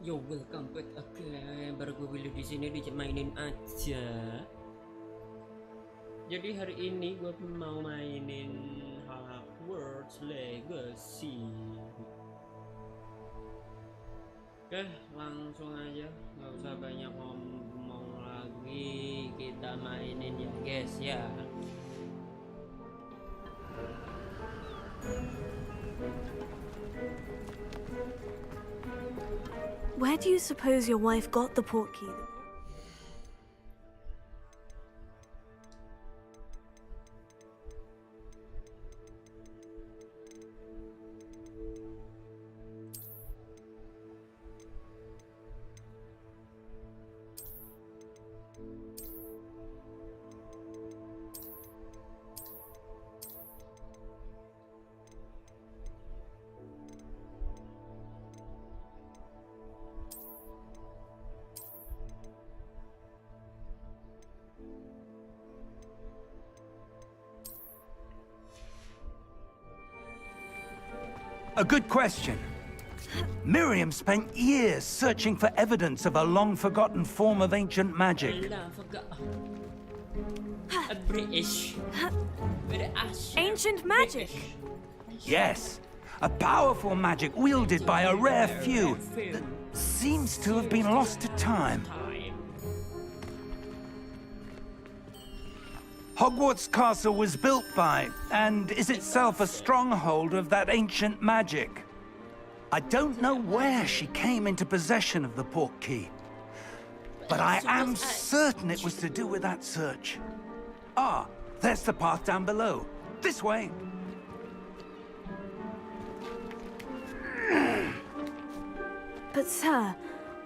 Yo, welcome back again. Baru gue pilih di sini di mainin aja. Jadi hari ini gue mau mainin Hogwarts Legacy. Oke, langsung aja, nggak usah banyak ngomong lagi. Kita mainin ya, guys ya. Where do you suppose your wife got the portkey? A good question. Miriam spent years searching for evidence of a long-forgotten form of ancient magic. British. Ancient magic? Yes, a powerful magic wielded by a rare few that seems to have been lost to time. Hogwarts Castle was built by, and is itself a stronghold of that ancient magic. I don't know where she came into possession of the portkey, but I am certain it was to do with that search. Ah, there's the path down below. This way. But sir,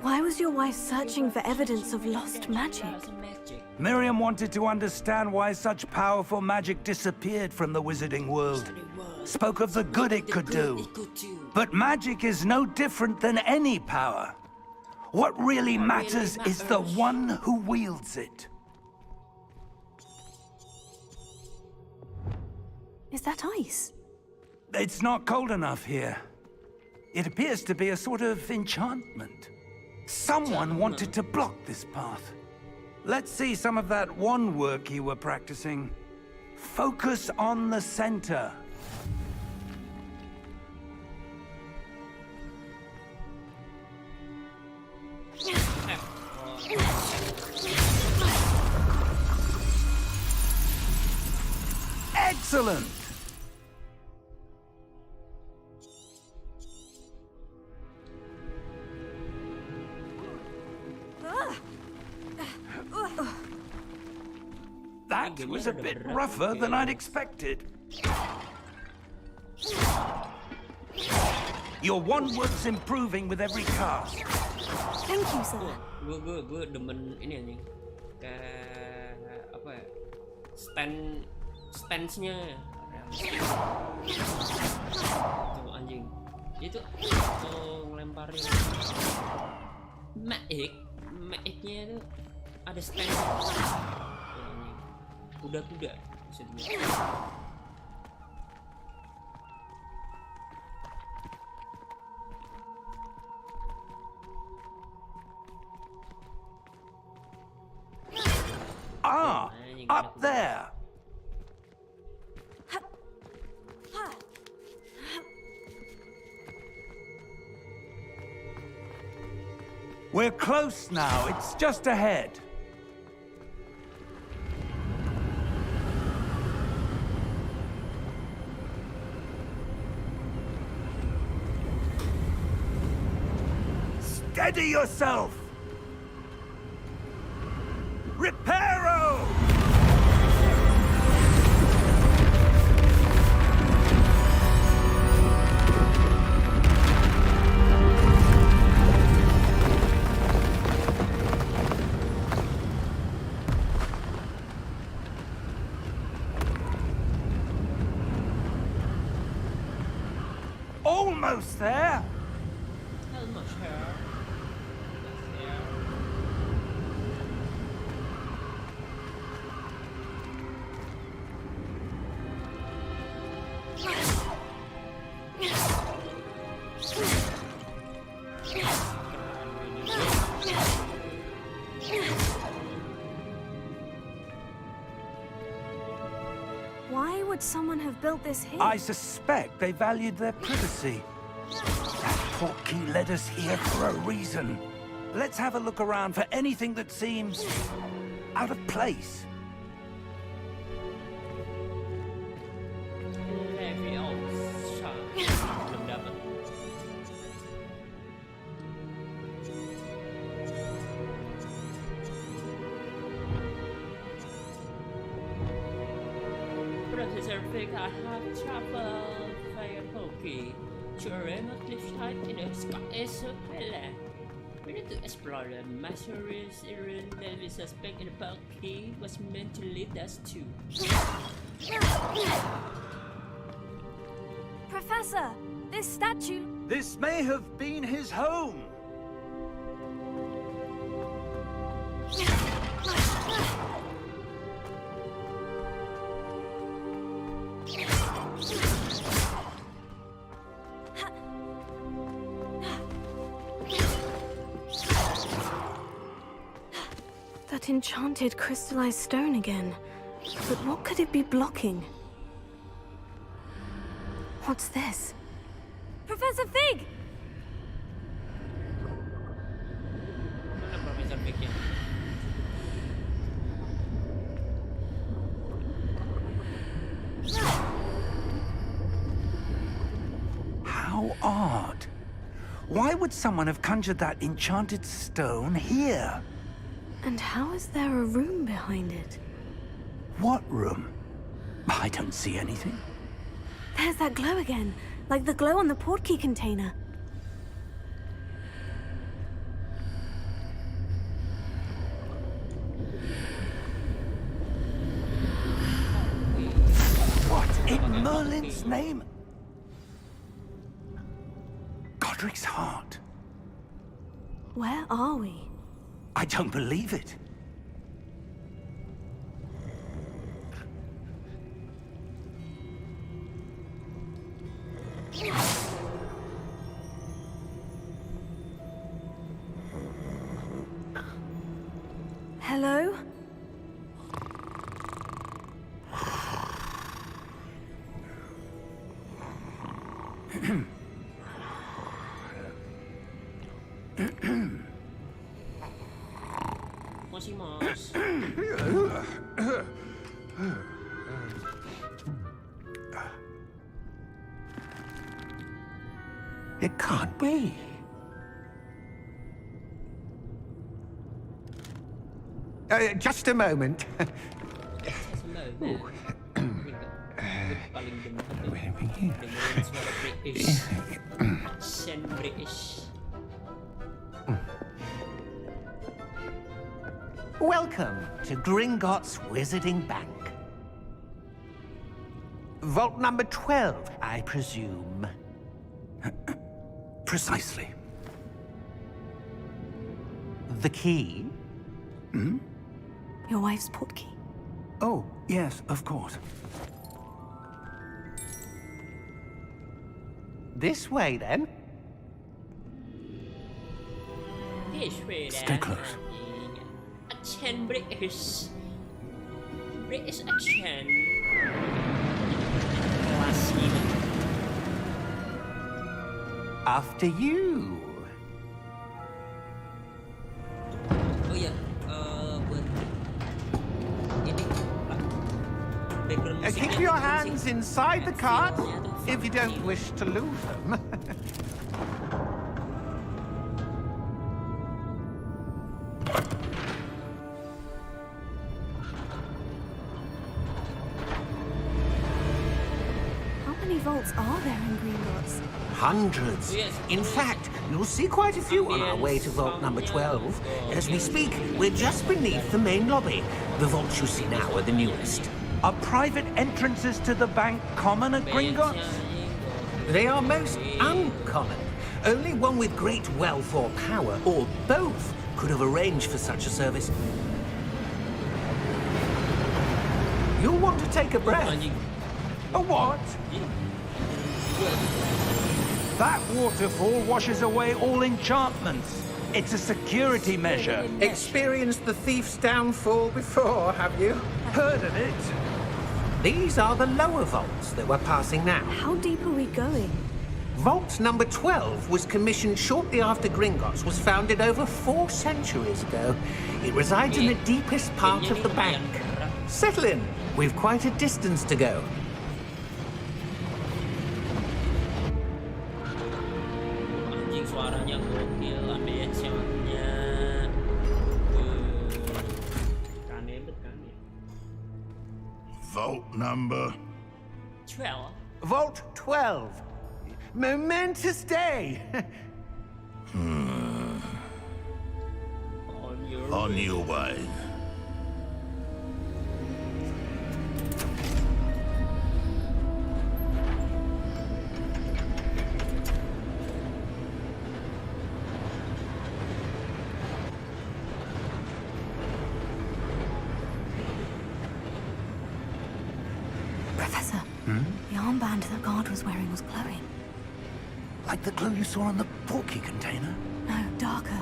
why was your wife searching for evidence of lost magic? Miriam wanted to understand why such powerful magic disappeared from the wizarding world. Spoke of the good it could do. But magic is no different than any power. What really matters is the one who wields it. Is that ice? It's not cold enough here. It appears to be a sort of enchantment. Someone wanted to block this path. Let's see some of that wand work you were practicing. Focus on the center. Excellent! That was a bit rougher than I'd expected. Your wand work's improving with every cast. Thank you, sir. Gue demen ini anjing. Kayak apa ya? Stance-nya. Tuh anjing. Itu ngelemparin Maiknya itu ada stand. Kuda-kuda maksudnya. Ah, up there. We're close now. It's just ahead. Steady yourself! Reparo! Almost there! would someone have built this here? I suspect they valued their privacy. That portkey led us here for a reason. Let's have a look around for anything that seems out of place. Belum dapat. Professor Fig, I have traveled via Poki to a remote cliff side in the Scotland. We need to explore the mysterious area that we suspect the Poki was meant to lead us to. Professor, this statue... This may have been his home. That enchanted crystallized stone again. But what could it be blocking? What's this? Professor Fig! Mana Profesor Fig-nya? How odd. Why would someone have conjured that enchanted stone here? And how is there a room behind it? What room? I don't see anything. There's that glow again, like the glow on the portkey container. What in Merlin's name? Godric's heart. Where are we? I don't believe it. Hello? Mas. It can't be. Just a moment. Welcome to Gringotts Wizarding Bank. Vault number 12, I presume. Precisely. The key? Your wife's portkey. Oh, yes, of course. This way, then. Stay close. Accent British. British accent. Kelas ini. After you. Oh iya, buat ini background musiknya. Keep your hands inside the cart if you don't wish. wish to lose them. How many vaults are there in Gringotts? Hundreds. Yes. In fact, you'll see quite a few on our way to vault number 12. As we speak, we're just beneath the main lobby. The vaults you see now are the newest. Are private entrances to the bank common at Gringotts? They are most uncommon. Only one with great wealth or power, or both, could have arranged for such a service. You'll want to take a breath. A what? That waterfall washes away all enchantments. It's a security measure. Experienced the thief's downfall before, have you? Heard of it? These are the lower vaults that we're passing now. How deep are we going? Vault number 12 was commissioned shortly after Gringotts was founded over 4 centuries ago. It resides in the deepest part of the bank. Settle in. We've quite a distance to go. Anjing suaranya gokil, ambience-nya kanebet kan ya. Vault number 12. Vault 12. Momentous day. on your way. Professor, the armband the guard was wearing was glowing. Like the glow you saw on the portkey container? No, darker.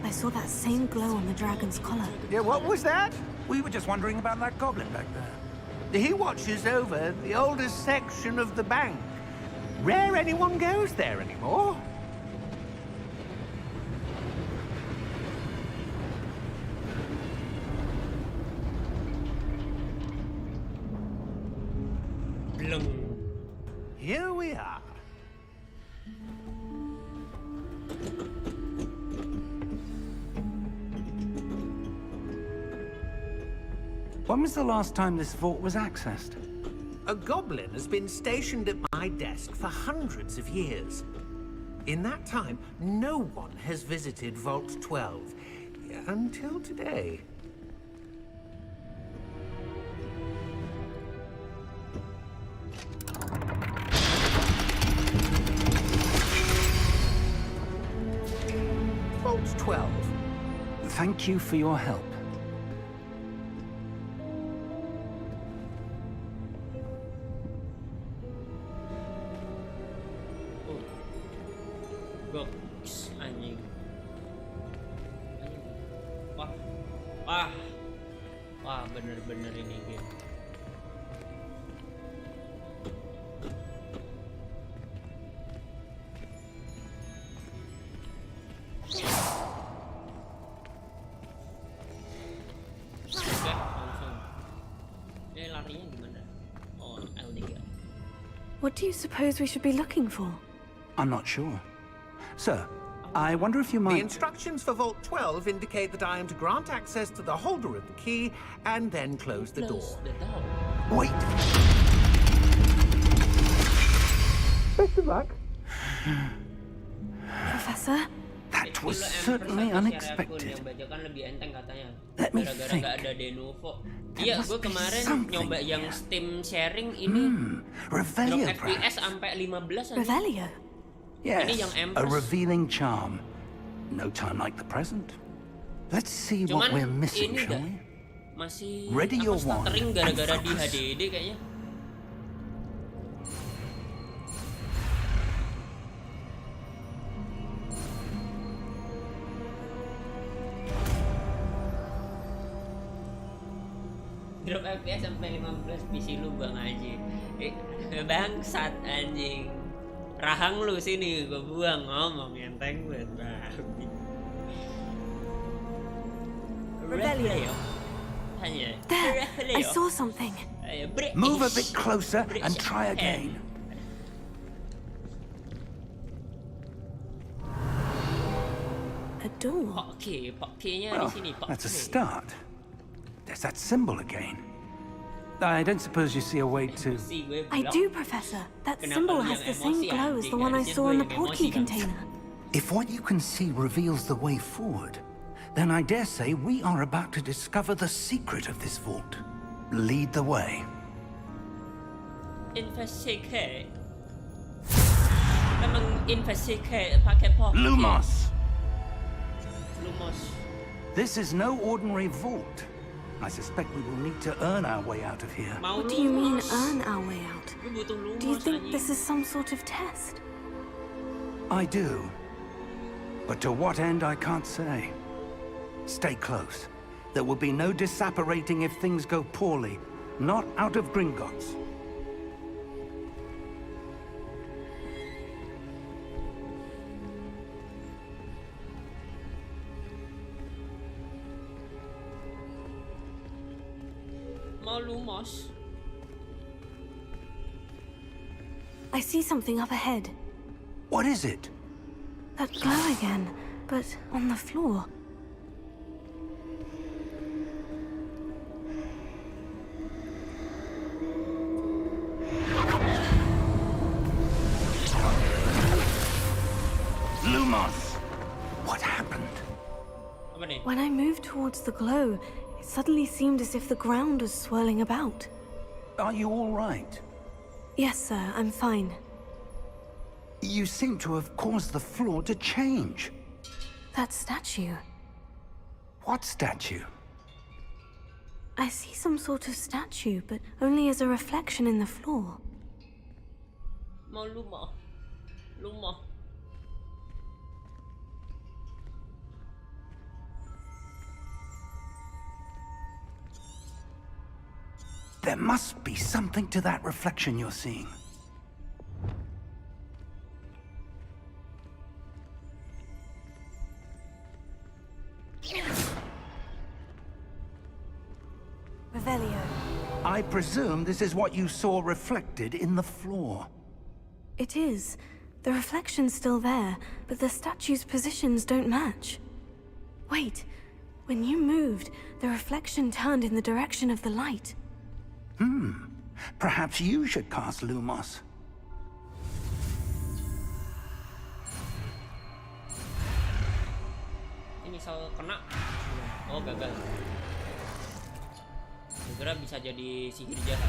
I saw that same glow on the dragon's collar. Yeah, what was that? We were just wondering about that goblin back there. He watches over the oldest section of the bank. Rare anyone goes there anymore. Belum. Here we are. When was the last time this vault was accessed? A goblin has been stationed at my desk for hundreds of years. In that time, no one has visited Vault 12 until today. Vault 12. Thank you for your help. Box anjing. Wah. Wah. Wah, bener-bener ini game. Oke, langsung. Ini larinya gimana? Oh, L3. What do you suppose we should be looking for? I'm not sure. Sir, I wonder if you The might... instructions for Vault 12 indicate that I am to grant access to the holder of the key and then close the door. Close the door. Wait! Best of luck. Professor? That was Dulu certainly M1 unexpected. yang bajakan lebih enteng katanya. Let me Gara-gara think. nggak ada Denuvo. There Iya, must gue be kemarin something nyoba yang here. Steam sharing ini drop Revelio, FPS perhaps? sampai 15 aja. Revelio? Yes, yang a Empress. revealing charm. No time like the present. Let's see Cuman what we're missing, ini shall dah we? masih Ready your stuttering wand gara-gara and di focus. HDD kayaknya. Drop FPS sampai 15 PC lu bang aja. Bangsat anjing. Rahang lu sini gua buang ngomong enteng banget. Revelio. Hanya. There! I saw something. Move a bit closer and try again. A door. Pokke-nya di Well, sini. that's a Pokke. start. There's that symbol again. I don't suppose you see a way to... Si gue I blok. do, Professor. That Kenapa symbol lu has yang the same emosi, glow as anjing? the one I Harusnya saw gue in the yang portkey emosi, Bang. container. If what you can see reveals the way forward, then I dare say we are about to discover the secret of this vault. Lead the way. Investigate. Memang investigate pakai pokke. Lumos! Lumos. This is no ordinary vault. I suspect we will need to earn our way out of here. Mau What do you mean, lumos. earn our way out? Gue butuh lumos, Do you think anjing. this is some sort of test? I do. But to what end, I can't say. Stay close. There will be no disapparating if things go poorly. Not out of Gringotts. Malu, Mas. I see something up ahead. What is it? That glow again, but on the floor. Lumos! What happened? Apa nih? When I moved towards the glow, it suddenly seemed as if the ground was swirling about. Are you all right? Yes, sir, I'm fine. You seem to have caused the floor to change. That statue. What statue? I see some sort of statue, but only as a reflection in the floor. Mau Luma. Luma. There must be something to that reflection you're seeing. Revelio. I presume this is what you saw reflected in the floor. It is. The reflection's still there, but the statue's positions don't match. Wait. When you moved, the reflection turned in the direction of the light. Perhaps you should cast Lumos. Ini misal kena. Oh, gagal. Segera bisa jadi sihir jahat.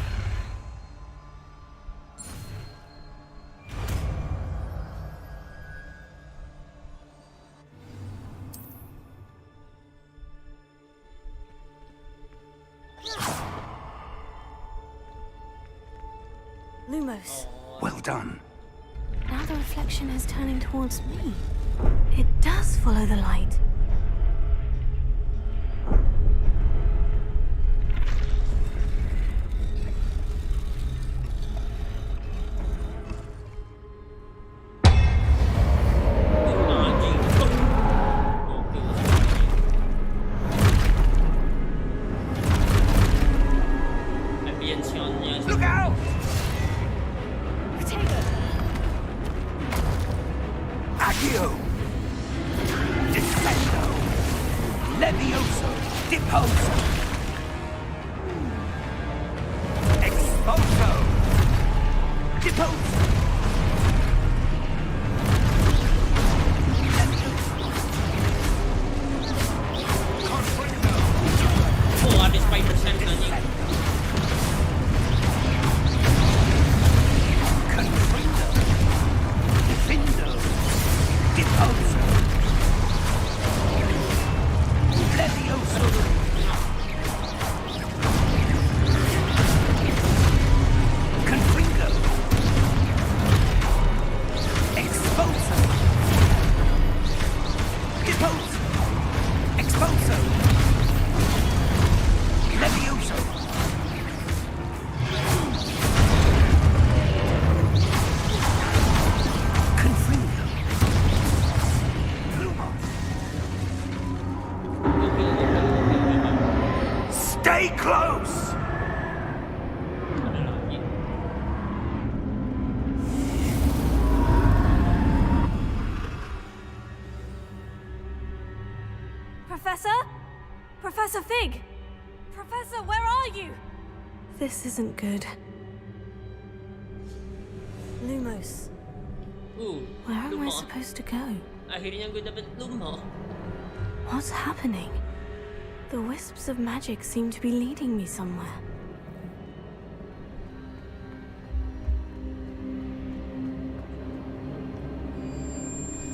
Lumos. Well done. Now the reflection is turning towards me. It does follow the light. Look out! Accio! Descendo! Levioso! Deposo! Exposo! Deposo! Oh, ada spider sense anjing. Confrindo! Defendo! Deposo! Levioso! Confringo! Exposo! Deposo! Exposo! Levioso! Confringo! Lumos! Stay close! Ada lagi. Professor? Professor Fig? Professor, where are you? This isn't good. Lumos, where am I Luma. supposed to go? Akhirnya gue dapet Luma. What's happening? The wisps of magic seem to be leading me somewhere.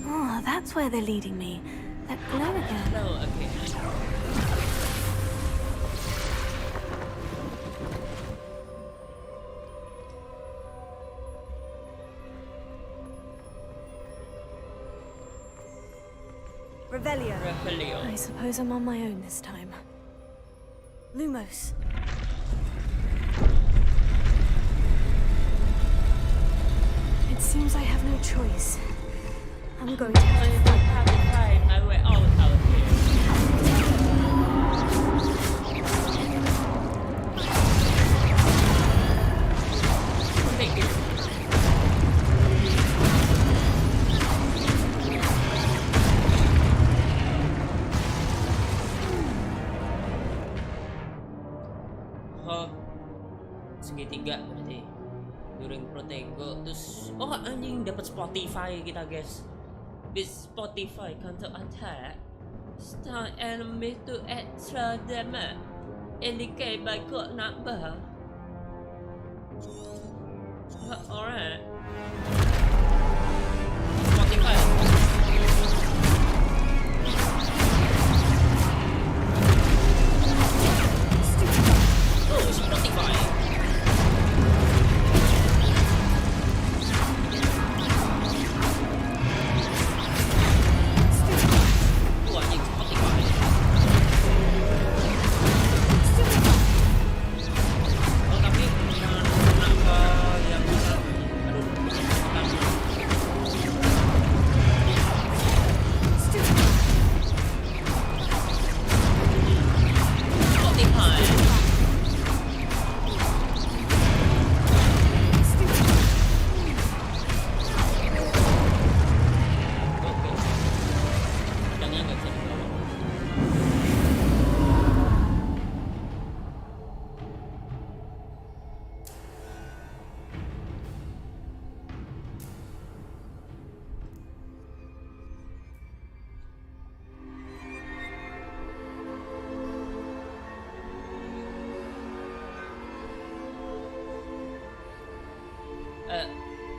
Oh, that's where they're leading me. That glow again. Oh, okay. Revelio. Revelio. I suppose I'm on my own this time. Lumos. It seems I have no choice. I'm going to I have to find my way out here. Take it. Oh, segitiga berarti. During Protego, terus oh anjing dapat Spotify kita guys. With Spotify counter attack, start enemy to extra damage. Indicate by code number. Alright. Spotify. Oh, Spotify.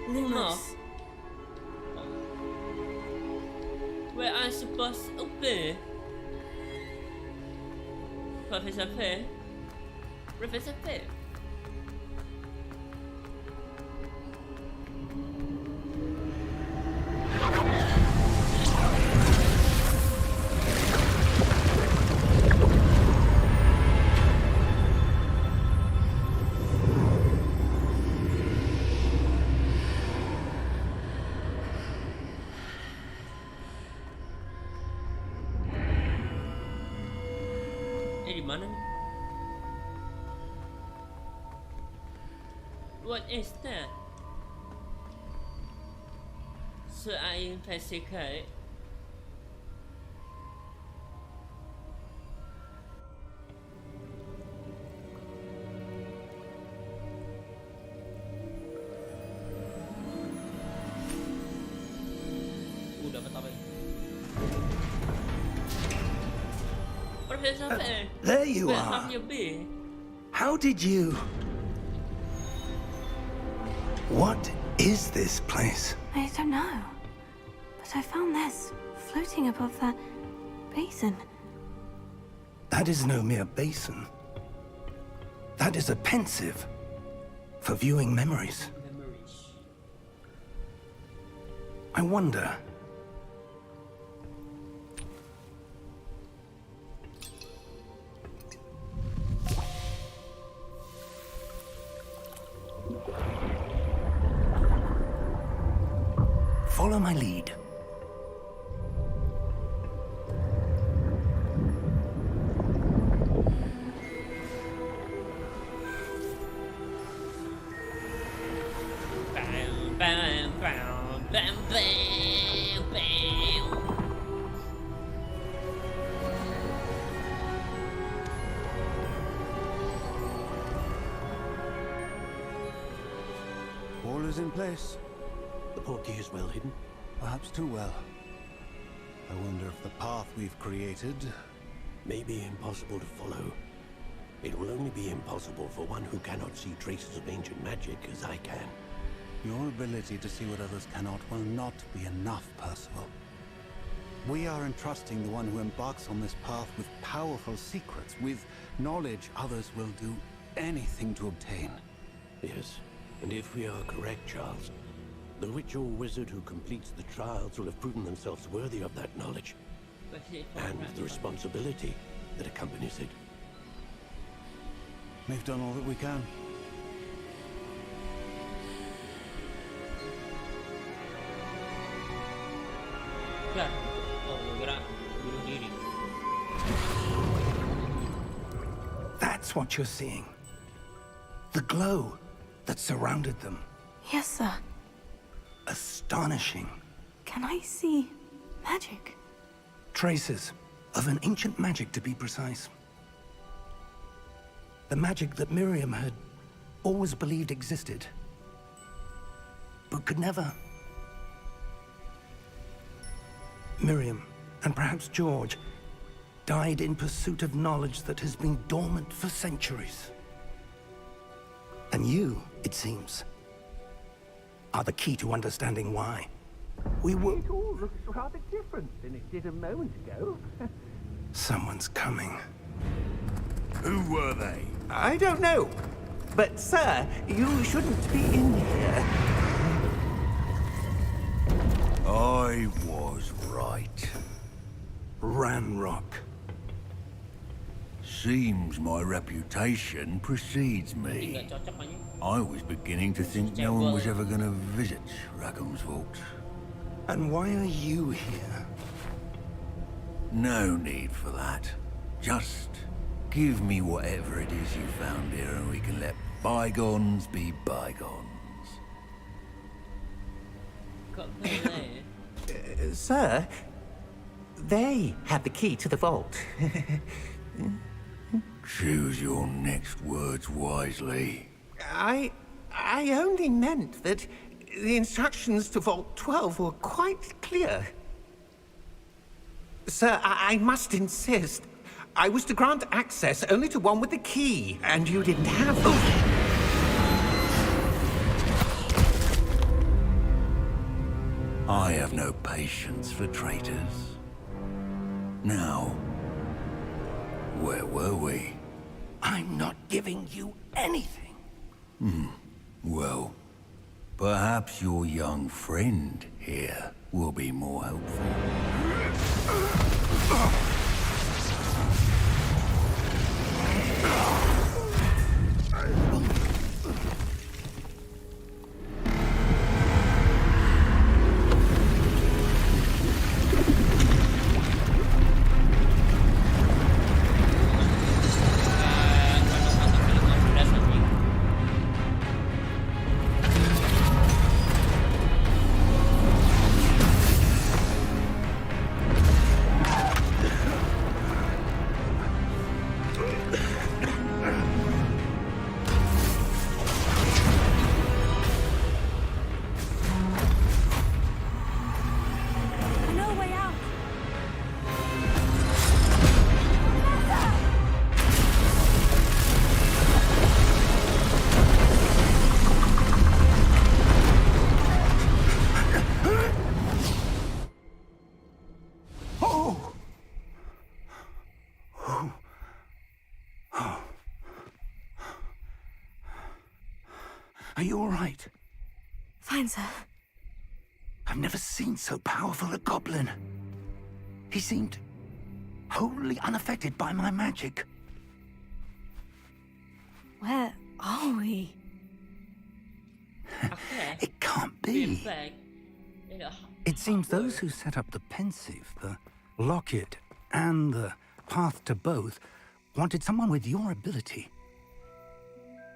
Lumos. Where I supposed to be? Professor P? Professor P? Mana nih? What is that? So I investigate. Dapat apa ini? There you are. How did you... What is this place? I don't know. But I found this floating above that basin. That is no mere basin. That is a pensive for viewing memories. I wonder... Follow my lead. Bam, bam, bam, bam, bam, bam. All is in place. The portkey is well hidden. Perhaps too well. I wonder if the path we've created... May be impossible to follow. It will only be impossible for one who cannot see traces of ancient magic as I can. Your ability to see what others cannot will not be enough, Percival. We are entrusting the one who embarks on this path with powerful secrets, with knowledge others will do anything to obtain. Yes, and if we are correct, Charles, the witch or wizard who completes the trials will have proven themselves worthy of that knowledge, and the responsibility that accompanies it. We've done all that we can. Dah. Oh, gerak bunuh diri. That's what you're seeing. The glow that surrounded them. Yes, sir. Astonishing. Can I see magic? Traces of an ancient magic, to be precise. The magic that Miriam had always believed existed, but could never. Miriam, and perhaps George, died in pursuit of knowledge that has been dormant for centuries. And you, it seems, are the key to understanding why. We were... It all looks rather different than it did a moment ago. Someone's coming. Who were they? I don't know. But, sir, you shouldn't be in here. I was right. Ranrock. Seems my reputation precedes Ini me. nggak cocok aja. I was beginning to think no one was ever going to visit Rackham's vault. And why are you here? No need for that. Just give me whatever it is you found here and we can let bygones be bygones. Kok boleh? Sir, they had the key to the vault. Choose your next words wisely. I only meant that the instructions to Vault 12 were quite clear. Sir, I must insist. I was to grant access only to one with the key, and you didn't have them. I have no patience for traitors. Now, where were we? I'm not giving you anything. Well, perhaps your young friend here will be more helpful. No way out. Oh! Oh. Oh. Are you all right? Fine, sir. I've never seen so powerful a goblin. He seemed wholly unaffected by my magic. Where are we? Okay. It can't Be be. back. Ini It seems those who set up the pensive, the locket, and the path to both wanted someone with your ability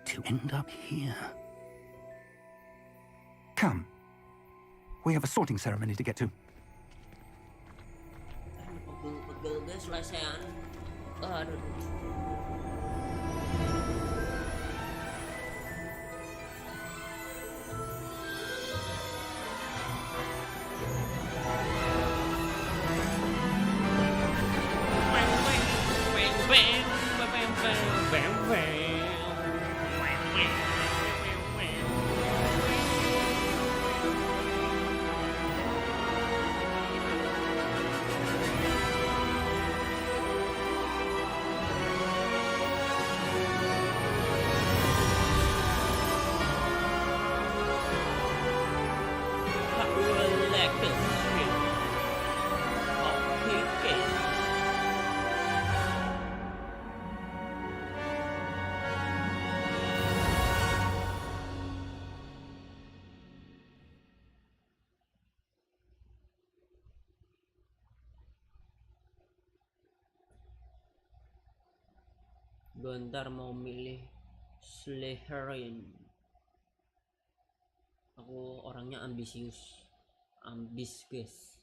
to end up here. Come. We have a sorting ceremony to get to. pegel-pegel guys lesehan. Aduh. Gue ntar mau milih Slytherin. Aku orangnya ambisius, ambis guys.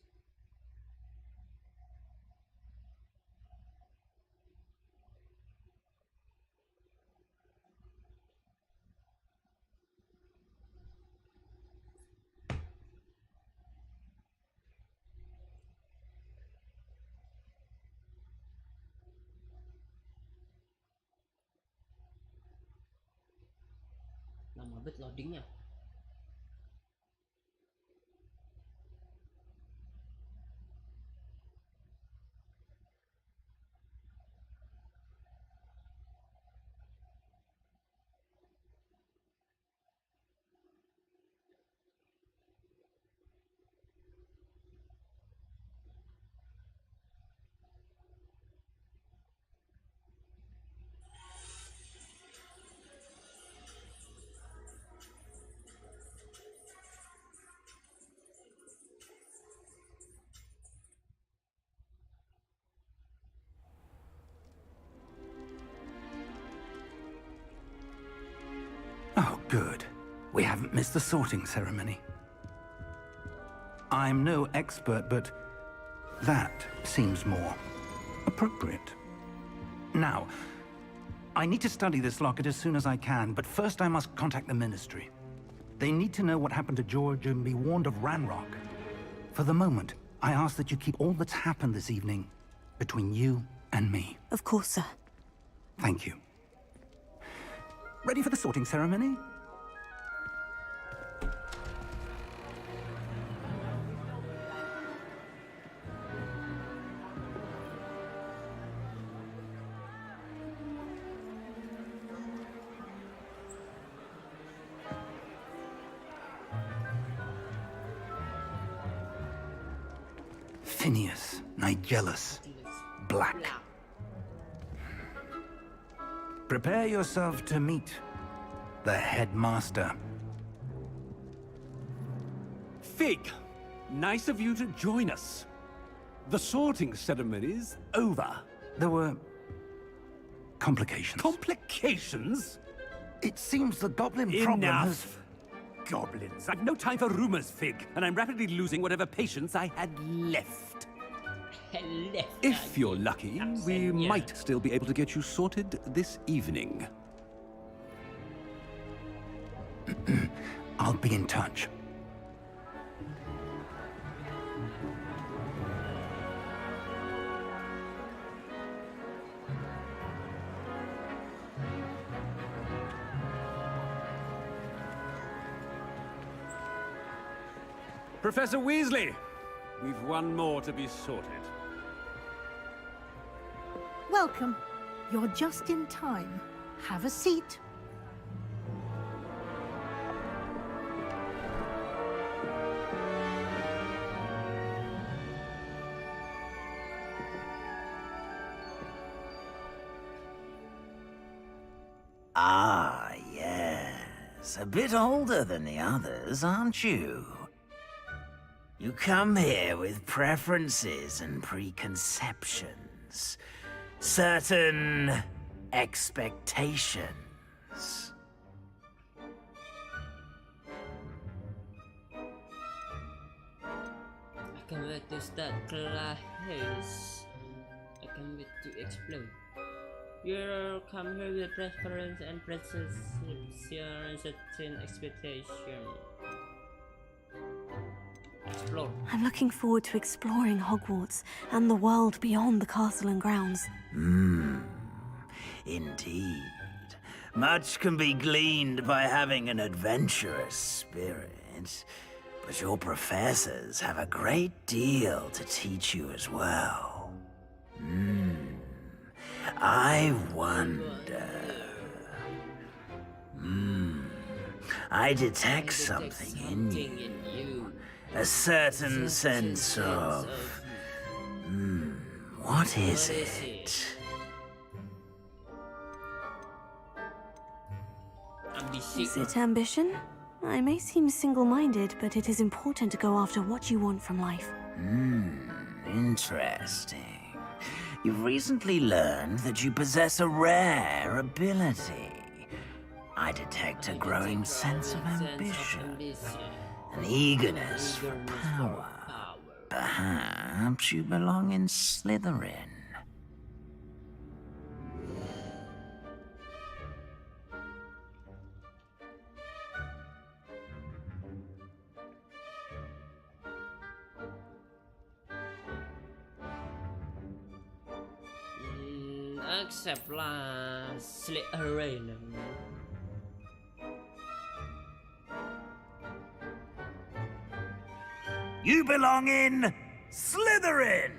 Lama banget loadingnya. Oh, good. We haven't missed the sorting ceremony. I'm no expert, but that seems more appropriate. Now, I need to study this locket as soon as I can, but first I must contact the Ministry. They need to know what happened to George and be warned of Ranrock. For the moment, I ask that you keep all that's happened this evening between you and me. Of course, sir. Thank you. Ready for the sorting ceremony? Phineas, Nigellus, Black. Prepare yourself to meet the headmaster. Fig, nice of you to join us. The sorting ceremony's over. There were complications. Complications? It seems the goblin problem has... Enough! Goblins. I've no time for rumors, Fig, and I'm rapidly losing whatever patience I had left. If you're lucky, we might still be able to get you sorted this evening. I'll be in touch. Professor Weasley, we've one more to be sorted. Welcome. You're just in time. Have a seat. Ah, yes. A bit older than the others, aren't you? You come here with preferences and preconceptions. Certain expectations. I can't wait to start class. I can't wait to explore. You come here with preference and certain expectation. Explore. I'm looking forward to exploring Hogwarts and the world beyond the castle and grounds. Indeed. Much can be gleaned by having an adventurous spirit, but your professors have a great deal to teach you as well. I wonder... I detect something in you. A certain sense of... what is it? Is it ambition? I may seem single-minded, but it is important to go after what you want from life. Interesting. You've recently learned that you possess a rare ability. I detect a growing sense of ambition, an eagerness for power. Perhaps you belong in Slytherin. Acceptlah Slytherin. You belong in Slytherin!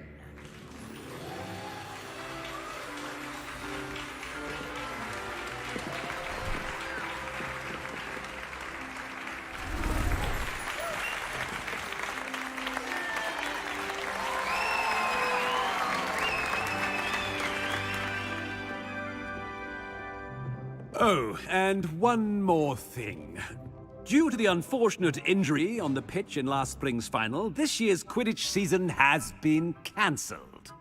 Oh, and one more thing. Due to the unfortunate injury on the pitch in last spring's final, this year's Quidditch season has been cancelled.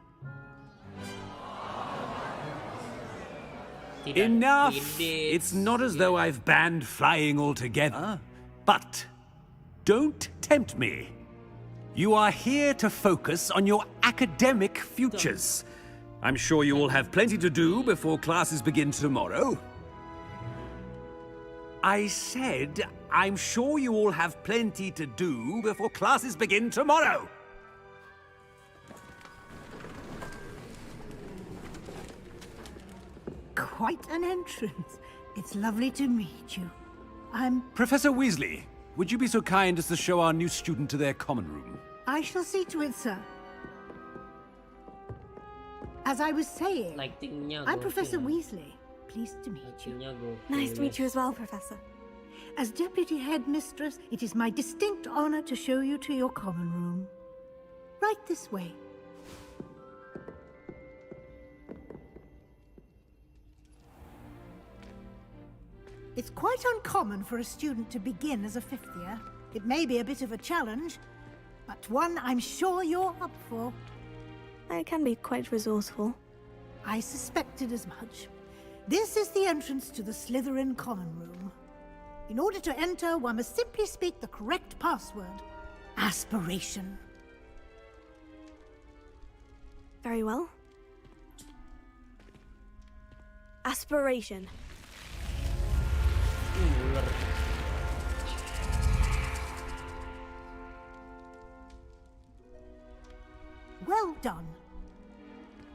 Enough! It's not as though I've banned flying altogether, but don't tempt me. You are here to focus on your academic futures. I'm sure you all have plenty to do before classes begin tomorrow. I said, I'm sure you all have plenty to do before classes begin tomorrow. Quite an entrance. It's lovely to meet you. I'm... Professor Weasley, would you be so kind as to show our new student to their common room? I shall see to it, sir. As I was saying, I'm Professor Weasley. Pleased to meet you. Nice to meet you as well, Professor. As Deputy Headmistress, it is my distinct honor to show you to your common room. Right this way. It's quite uncommon for a student to begin as a fifth year. It may be a bit of a challenge, but one I'm sure you're up for. I can be quite resourceful. I suspected as much. This is the entrance to the Slytherin common room. In order to enter, one must simply speak the correct password. Aspiration. Very well. Aspiration. Well done.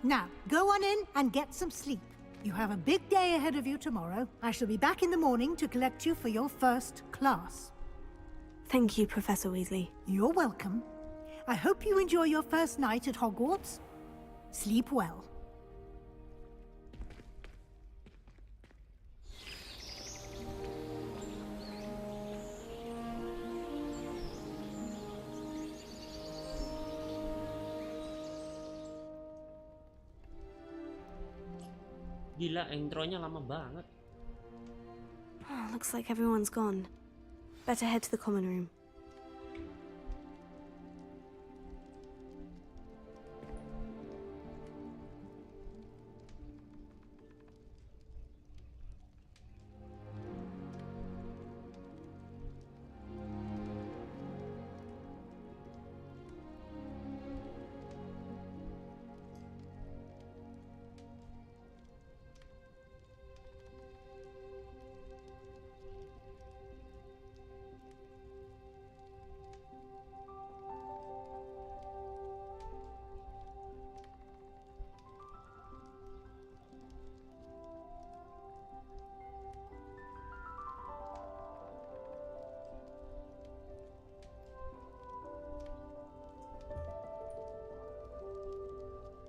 Now, go on in and get some sleep. You have a big day ahead of you tomorrow. I shall be back in the morning to collect you for your first class. Thank you, Professor Weasley. You're welcome. I hope you enjoy your first night at Hogwarts. Sleep well. Gila, intronya lama banget. Oh, looks like everyone's gone. Better head to the common room.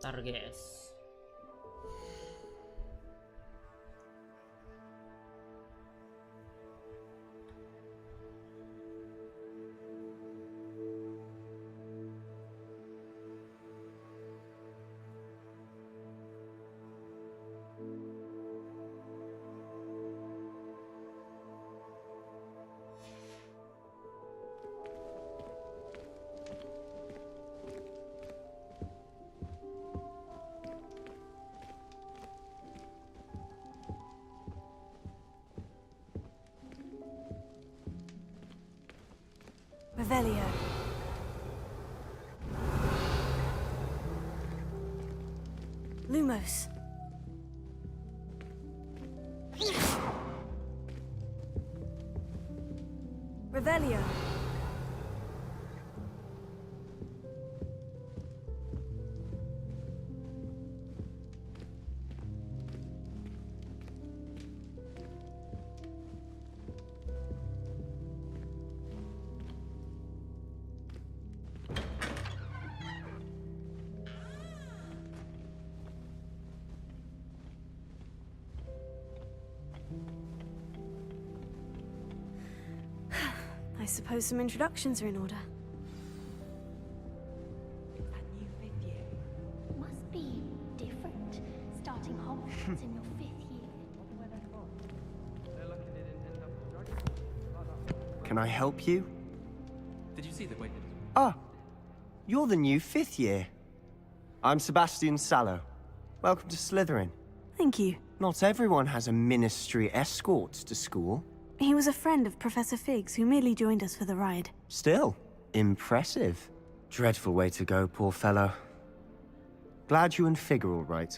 Ntar guys. Revelio. Lumos. Revelio. I suppose some introductions are in order. Must be different, starting Hogwarts in your 5th year. Can I help you? Did you see the way? Ah, you're the new 5th year. I'm Sebastian Sallow. Welcome to Slytherin. Thank you. Not everyone has a ministry escort to school. He was a friend of Professor Fig's who merely joined us for the ride. Still, impressive. Dreadful way to go, poor fellow. Glad you and Fig are all right.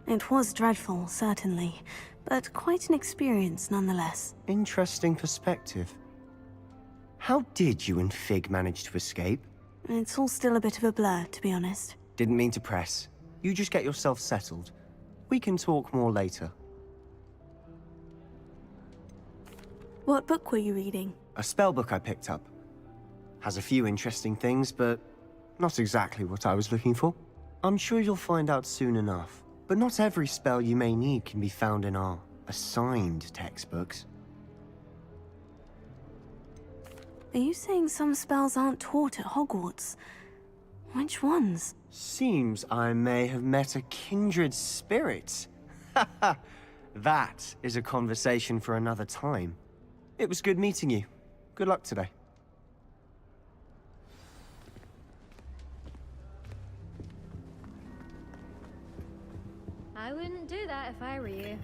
It was dreadful, certainly, but quite an experience nonetheless. Interesting perspective. How did you and Fig manage to escape? It's all still a bit of a blur, to be honest. Didn't mean to press. You just get yourself settled. We can talk more later. What book were you reading? A spell book I picked up. Has a few interesting things, but not exactly what I was looking for. I'm sure you'll find out soon enough. But not every spell you may need can be found in our assigned textbooks. Are you saying some spells aren't taught at Hogwarts? Which ones? Seems I may have met a kindred spirit. That is a conversation for another time. It was good meeting you. Good luck today. I wouldn't do that if I were you.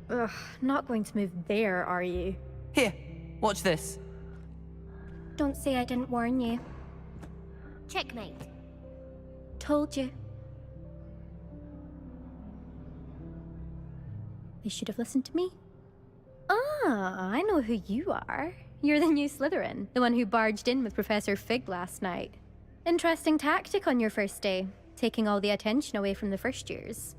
Ugh, not going to move there, are you? Here, watch this. Don't say I didn't warn you. Checkmate. Told you. They should have listened to me. Ah, I know who you are. You're the new Slytherin, the one who barged in with Professor Fig last night. Interesting tactic on your first day, taking all the attention away from the first years.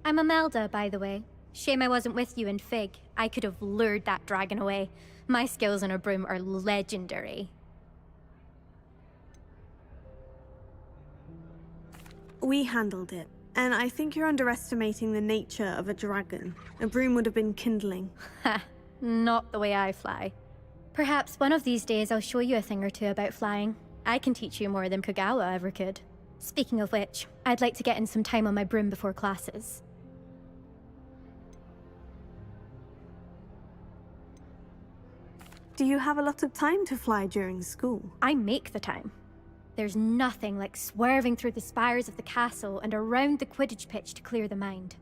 I'm Imelda, by the way. Shame I wasn't with you and Fig. I could have lured that dragon away. My skills on a broom are legendary. We handled it, and I think you're underestimating the nature of a dragon. A broom would have been kindling. Ha, not the way I fly. Perhaps one of these days I'll show you a thing or two about flying. I can teach you more than Kagawa ever could. Speaking of which, I'd like to get in some time on my broom before classes. Do you have a lot of time to fly during school? I make the time. There's nothing like swerving through the spires of the castle and around the Quidditch pitch to clear the mind.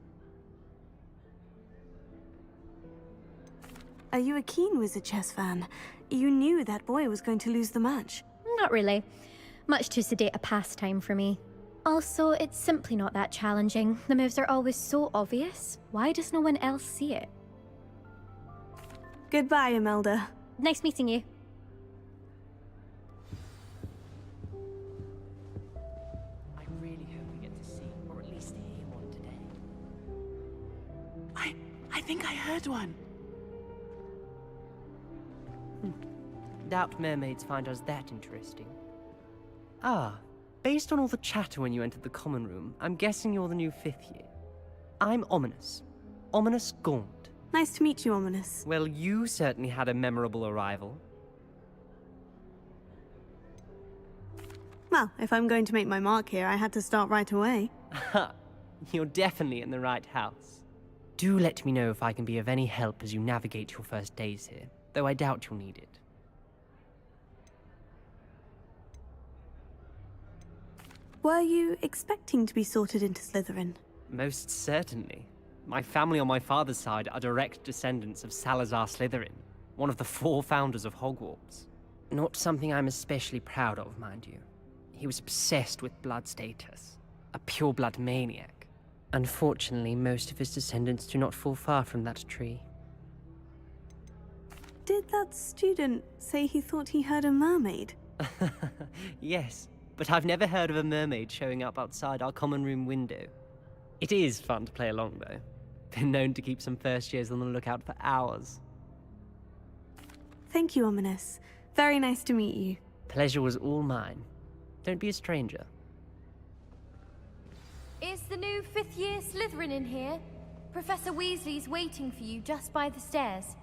Are you a keen Wizard Chess fan? You knew that boy was going to lose the match. Not really. Much too sedate a pastime for me. Also, it's simply not that challenging. The moves are always so obvious. Why does no one else see it? Goodbye, Imelda. Nice meeting you. I really hope we get to see, or at least hear one today. I think I heard one. Doubt mermaids find us that interesting. Ah, based on all the chatter when you entered the common room, I'm guessing you're the new 5th year. I'm Ominous. Ominous Gaunt. Nice to meet you, Ominous. Well, you certainly had a memorable arrival. Well, if I'm going to make my mark here, I had to start right away. Ha! You're definitely in the right house. Do let me know if I can be of any help as you navigate your first days here, though I doubt you'll need it. Were you expecting to be sorted into Slytherin? Most certainly. My family on my father's side are direct descendants of Salazar Slytherin, one of the 4 founders of Hogwarts. Not something I'm especially proud of, mind you. He was obsessed with blood status, a pure-blood maniac. Unfortunately, most of his descendants do not fall far from that tree. Did that student say he thought he heard a mermaid? Yes, but I've never heard of a mermaid showing up outside our common room window. It is fun to play along, though. Been known to keep some first years on the lookout for hours. Thank you, Ominous. Very nice to meet you. Pleasure was all mine. Don't be a stranger. Is the new 5th year Slytherin in here? Professor Weasley's waiting for you just by the stairs.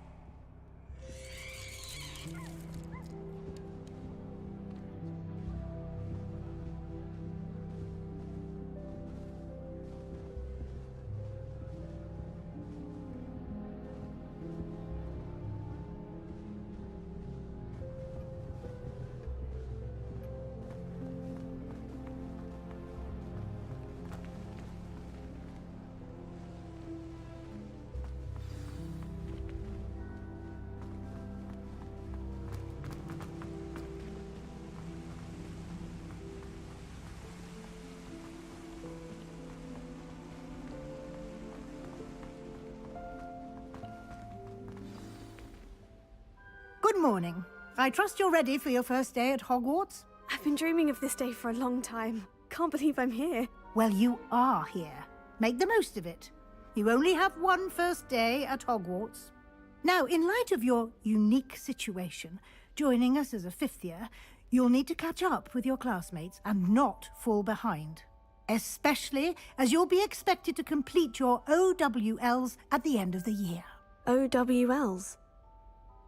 Good morning. I trust you're ready for your first day at Hogwarts? I've been dreaming of this day for a long time. Can't believe I'm here. Well, you are here. Make the most of it. You only have one first day at Hogwarts. Now, in light of your unique situation, joining us as a 5th year, you'll need to catch up with your classmates and not fall behind. Especially as you'll be expected to complete your OWLs at the end of the year. OWLs?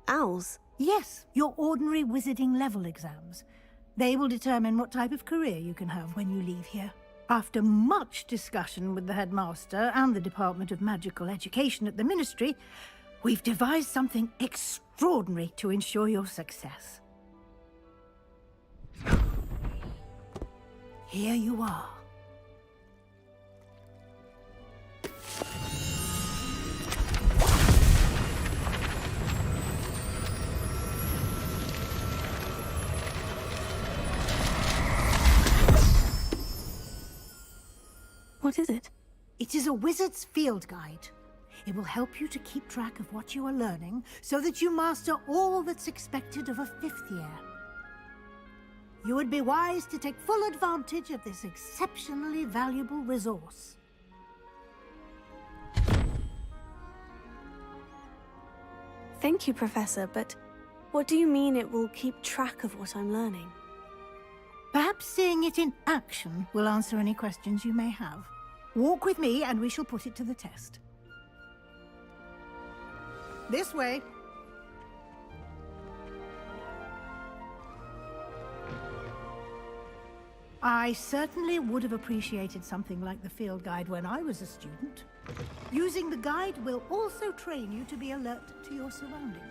Owls? Yes, your ordinary wizarding level exams. They will determine what type of career you can have when you leave here. After much discussion with the headmaster and the Department of Magical Education at the Ministry, we've devised something extraordinary to ensure your success. Here you are. What is it? It is a wizard's field guide. It will help you to keep track of what you are learning so that you master all that's expected of a 5th year. You would be wise to take full advantage of this exceptionally valuable resource. Thank you, Professor, but what do you mean it will keep track of what I'm learning? Perhaps seeing it in action will answer any questions you may have. Walk with me and we shall put it to the test. This way. I certainly would have appreciated something like the field guide when I was a student. Using the guide will also train you to be alert to your surroundings.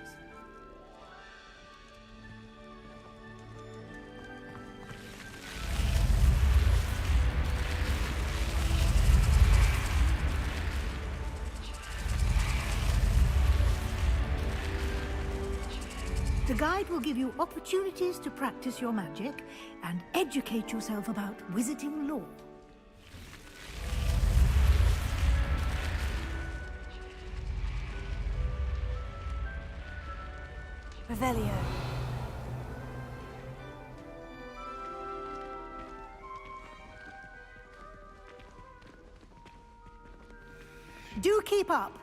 The guide will give you opportunities to practice your magic and educate yourself about wizarding lore. Revelio. Do keep up.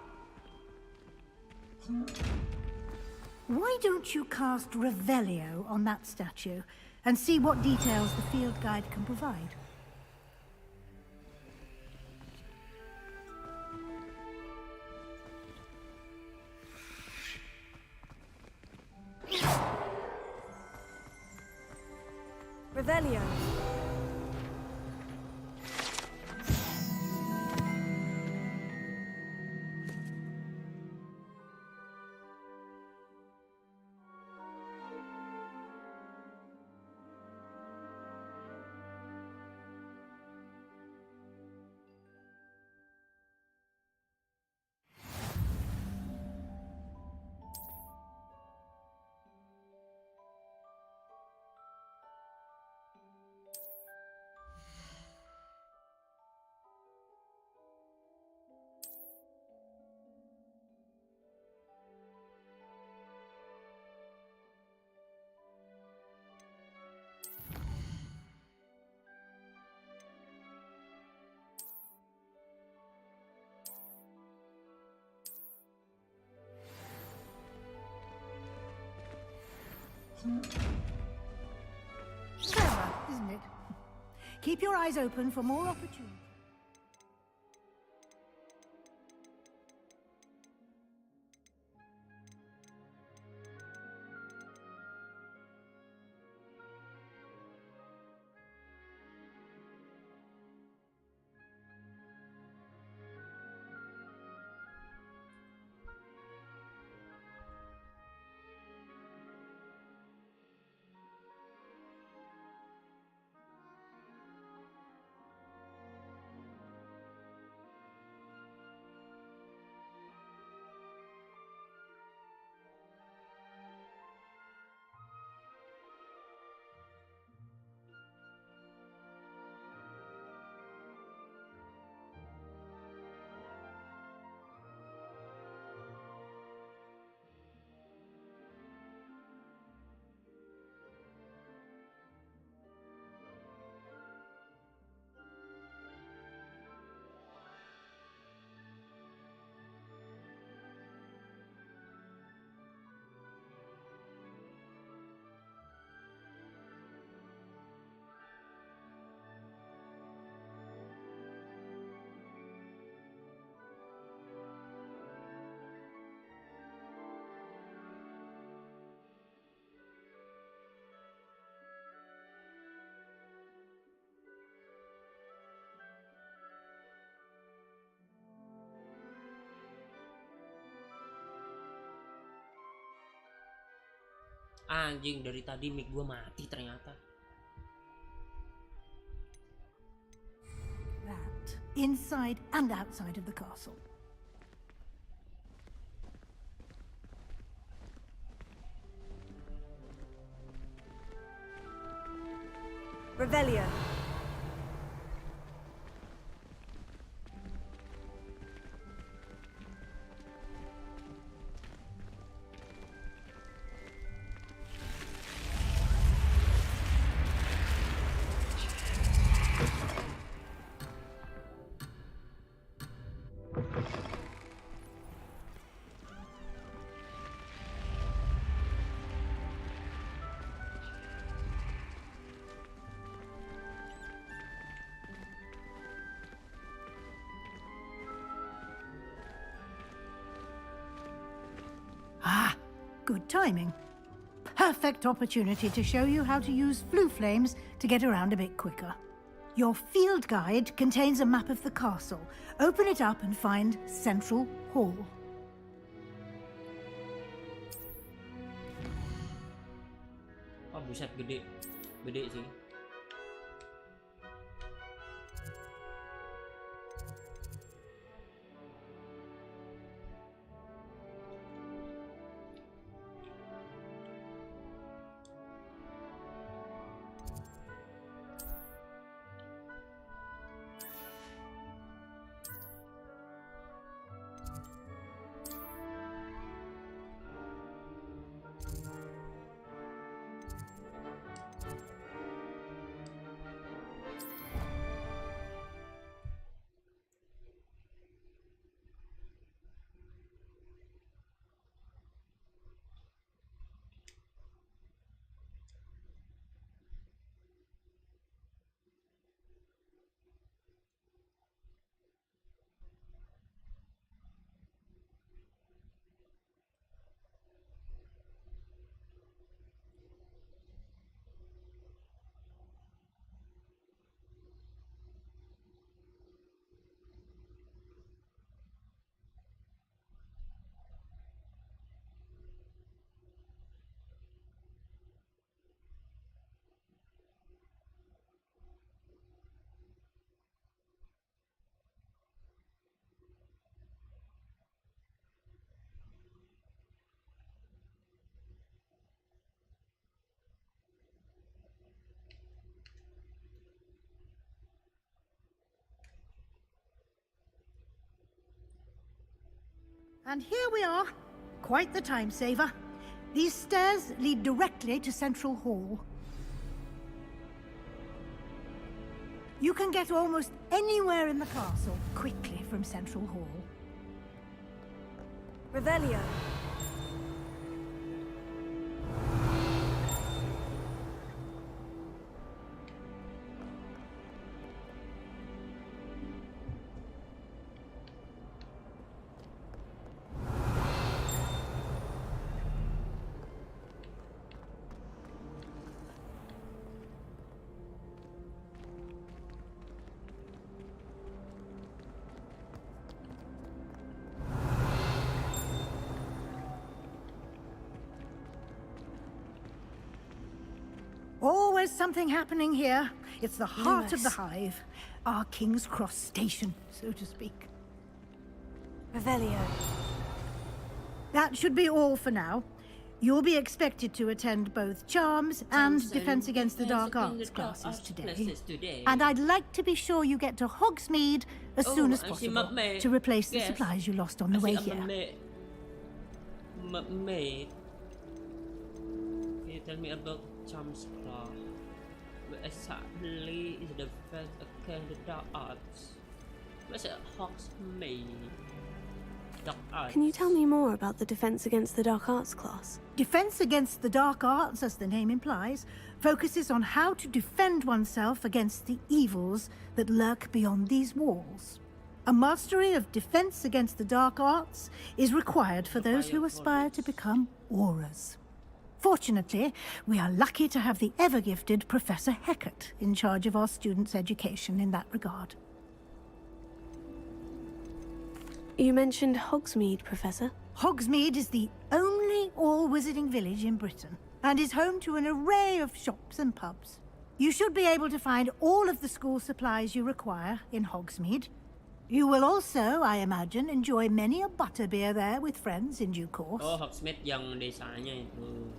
Why don't you cast Revelio on that statue and see what details the field guide can provide? Revelio. Clever, isn't it? Keep your eyes open for more opportunities. Anjing, dari tadi mic gue mati ternyata. That, inside and outside of the castle. Revelio. Ah, good timing. Perfect opportunity to show you how to use flue flames to get around a bit quicker. Your field guide contains a map of the castle. Open it up and find Central Hall. Oh buset, gede sih. And here we are. Quite the time saver. These stairs lead directly to Central Hall. You can get almost anywhere in the castle quickly from Central Hall. Revelio. is something happening here. It's the heart of the hive. Our King's Cross station, so to speak. Revelio. That should be all for now. You'll be expected to attend both Charms and Defense Against the Dark Arts classes today. And I'd like to be sure you get to Hogsmeade as soon as possible to replace the supplies you lost on the way here. Can you tell me about Charms class? Where exactly is the Defense Against the Dark Arts? Where's it Hogsmeade? Can you tell me more about the Defense Against the Dark Arts class? Defense Against the Dark Arts, as the name implies, focuses on how to defend oneself against the evils that lurk beyond these walls. A mastery of Defense Against the Dark Arts is required for those who aspire to become Auras. Fortunately, we are lucky to have the ever-gifted Professor Hecat in charge of our students' education in that regard. You mentioned Hogsmeade, Professor. Hogsmeade is the only all-wizarding village in Britain, and is home to an array of shops and pubs. You should be able to find all of the school supplies you require in Hogsmeade. You will also, I imagine, enjoy many a butterbeer there with friends in due course. Oh, Hogsmeade yang desanya itu.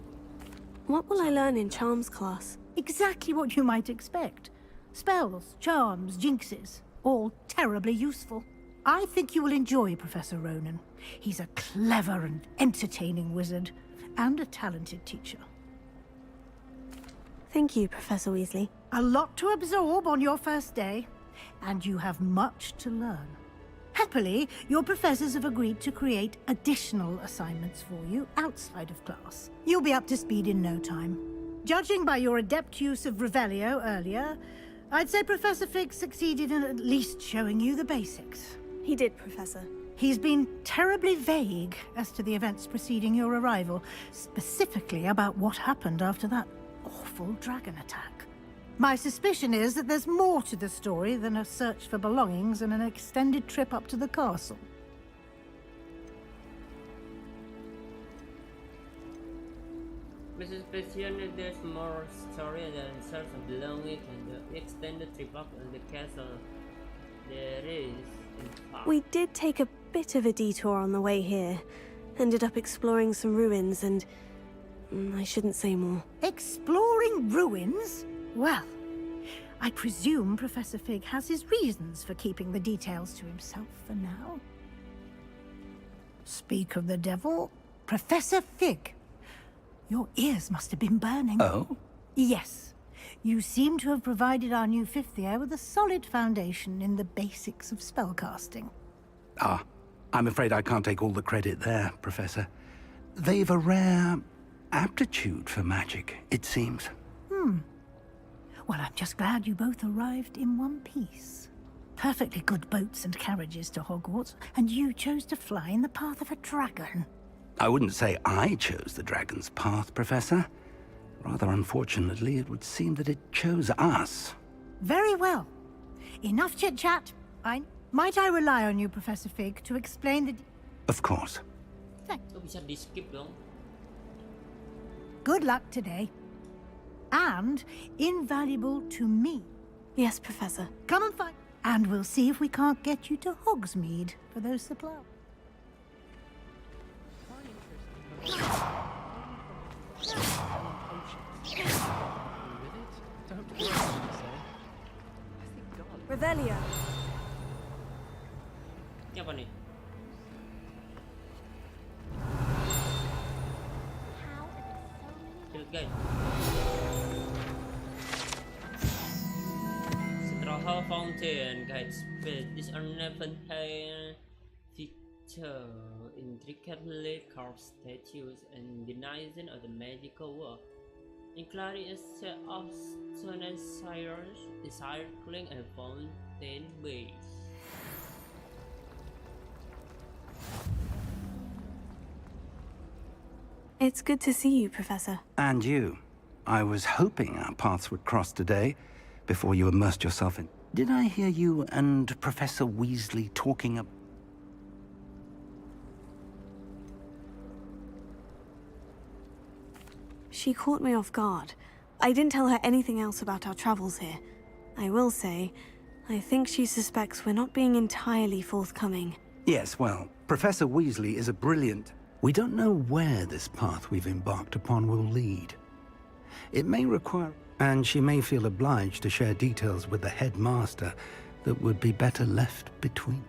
What will I learn in Charms class? Exactly what you might expect. Spells, charms, jinxes, all terribly useful. I think you will enjoy Professor Ronan. He's a clever and entertaining wizard, and a talented teacher. Thank you, Professor Weasley. A lot to absorb on your first day, and you have much to learn. Happily, your professors have agreed to create additional assignments for you outside of class. You'll be up to speed in no time. Judging by your adept use of Revelio earlier, I'd say Professor Fig succeeded in at least showing you the basics. He did, Professor. He's been terribly vague as to the events preceding your arrival, specifically about what happened after that awful dragon attack. My suspicion is that there's more to the story than a search for belongings and an extended trip up to the castle. My suspicion is there's more story than search of belongings and the extended trip up to the castle. There is. We did take a bit of a detour on the way here. Ended up exploring some ruins and... I shouldn't say more. Exploring ruins? Well, I presume Professor Fig has his reasons for keeping the details to himself for now. Speak of the devil, Professor Fig. Your ears must have been burning. Oh? Yes. You seem to have provided our new fifth year with a solid foundation in the basics of spellcasting. Ah, I'm afraid I can't take all the credit there, Professor. They've a rare aptitude for magic, it seems. Well, I'm just glad you both arrived in one piece. Perfectly good boats and carriages to Hogwarts, and you chose to fly in the path of a dragon. I wouldn't say I chose the dragon's path, Professor. Rather unfortunately, it would seem that it chose us. Very well. Enough chit-chat. Might I rely on you, Professor Fig, to explain the... Of course. Thanks. Bisa di-skip dong. Good luck today. And invaluable to me. Yes, Professor. Come and find... And we'll see if we can't get you to Hogsmeade for those supplies. Revelio. Ini apa nih? Guys. Straw Fountain guides space. This ornamental feature intricately carved statues and denizing of the magical world, including a set of stone sirens encircling a fountain base. It's good to see you, Professor. And you. I was hoping our paths would cross today, before you immersed yourself in... Did I hear you and Professor Weasley talking about... She caught me off guard. I didn't tell her anything else about our travels here. I will say, I think she suspects we're not being entirely forthcoming. Yes, well, Professor Weasley is a brilliant... We don't know where this path we've embarked upon will lead. It may require... And she may feel obliged to share details with the headmaster that would be better left between.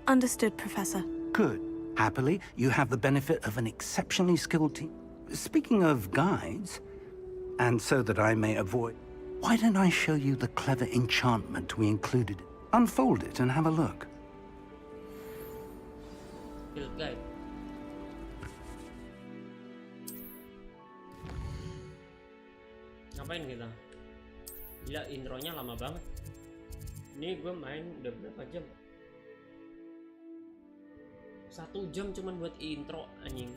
Understood, Professor. Good. Happily, you have the benefit of an exceptionally skilled team. Speaking of guides, and so that I may avoid... Why don't I show you the clever enchantment we included? Unfold it and have a look. Field guide. Ngapain kita? Gila, intronya lama banget. Ini gue main udah berapa jam? 1 jam cuman buat intro, anjing.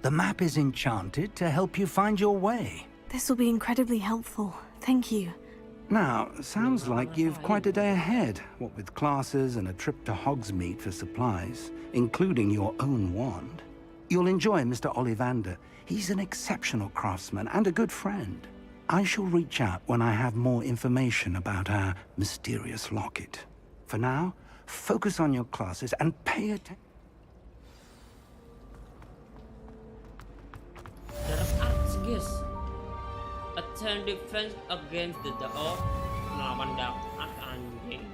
The map is enchanted to help you find your way. This will be incredibly helpful. Thank you. Now, sounds like you've quite a day ahead, what with classes and a trip to Hogsmeade for supplies, including your own wand. You'll enjoy Mr. Ollivander. He's an exceptional craftsman and a good friend. I shall reach out when I have more information about our mysterious locket. For now, focus on your classes and pay attention. Dark arts, guys. Attend defense against the dark. Melawan dark art, anjing.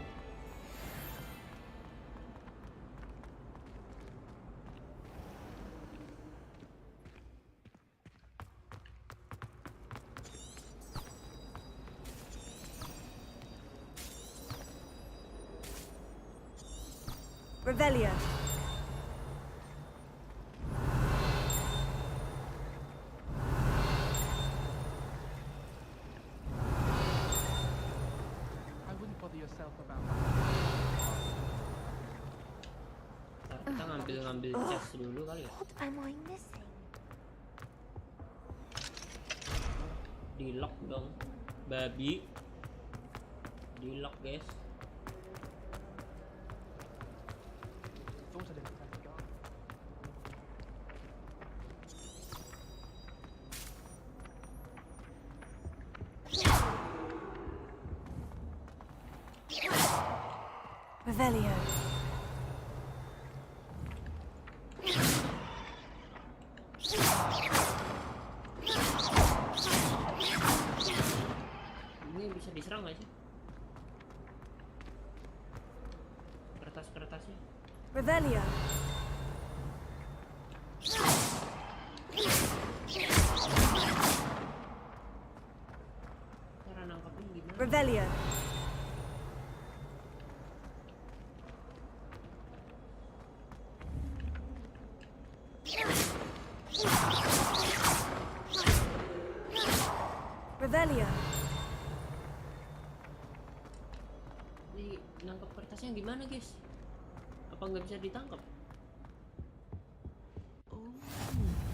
Revelio. Kita ngambil chest dulu kali ya. What am I missing? Di lock dong, babi. Di lock, guys. Revelio. Ini bisa diserang nggak sih? Kertas-kertasnya. Revelio. Cara nangkapnya gimana? Revelio. Revelio. Ini nangkap kertasnya gimana, guys? Apa nggak bisa ditangkap?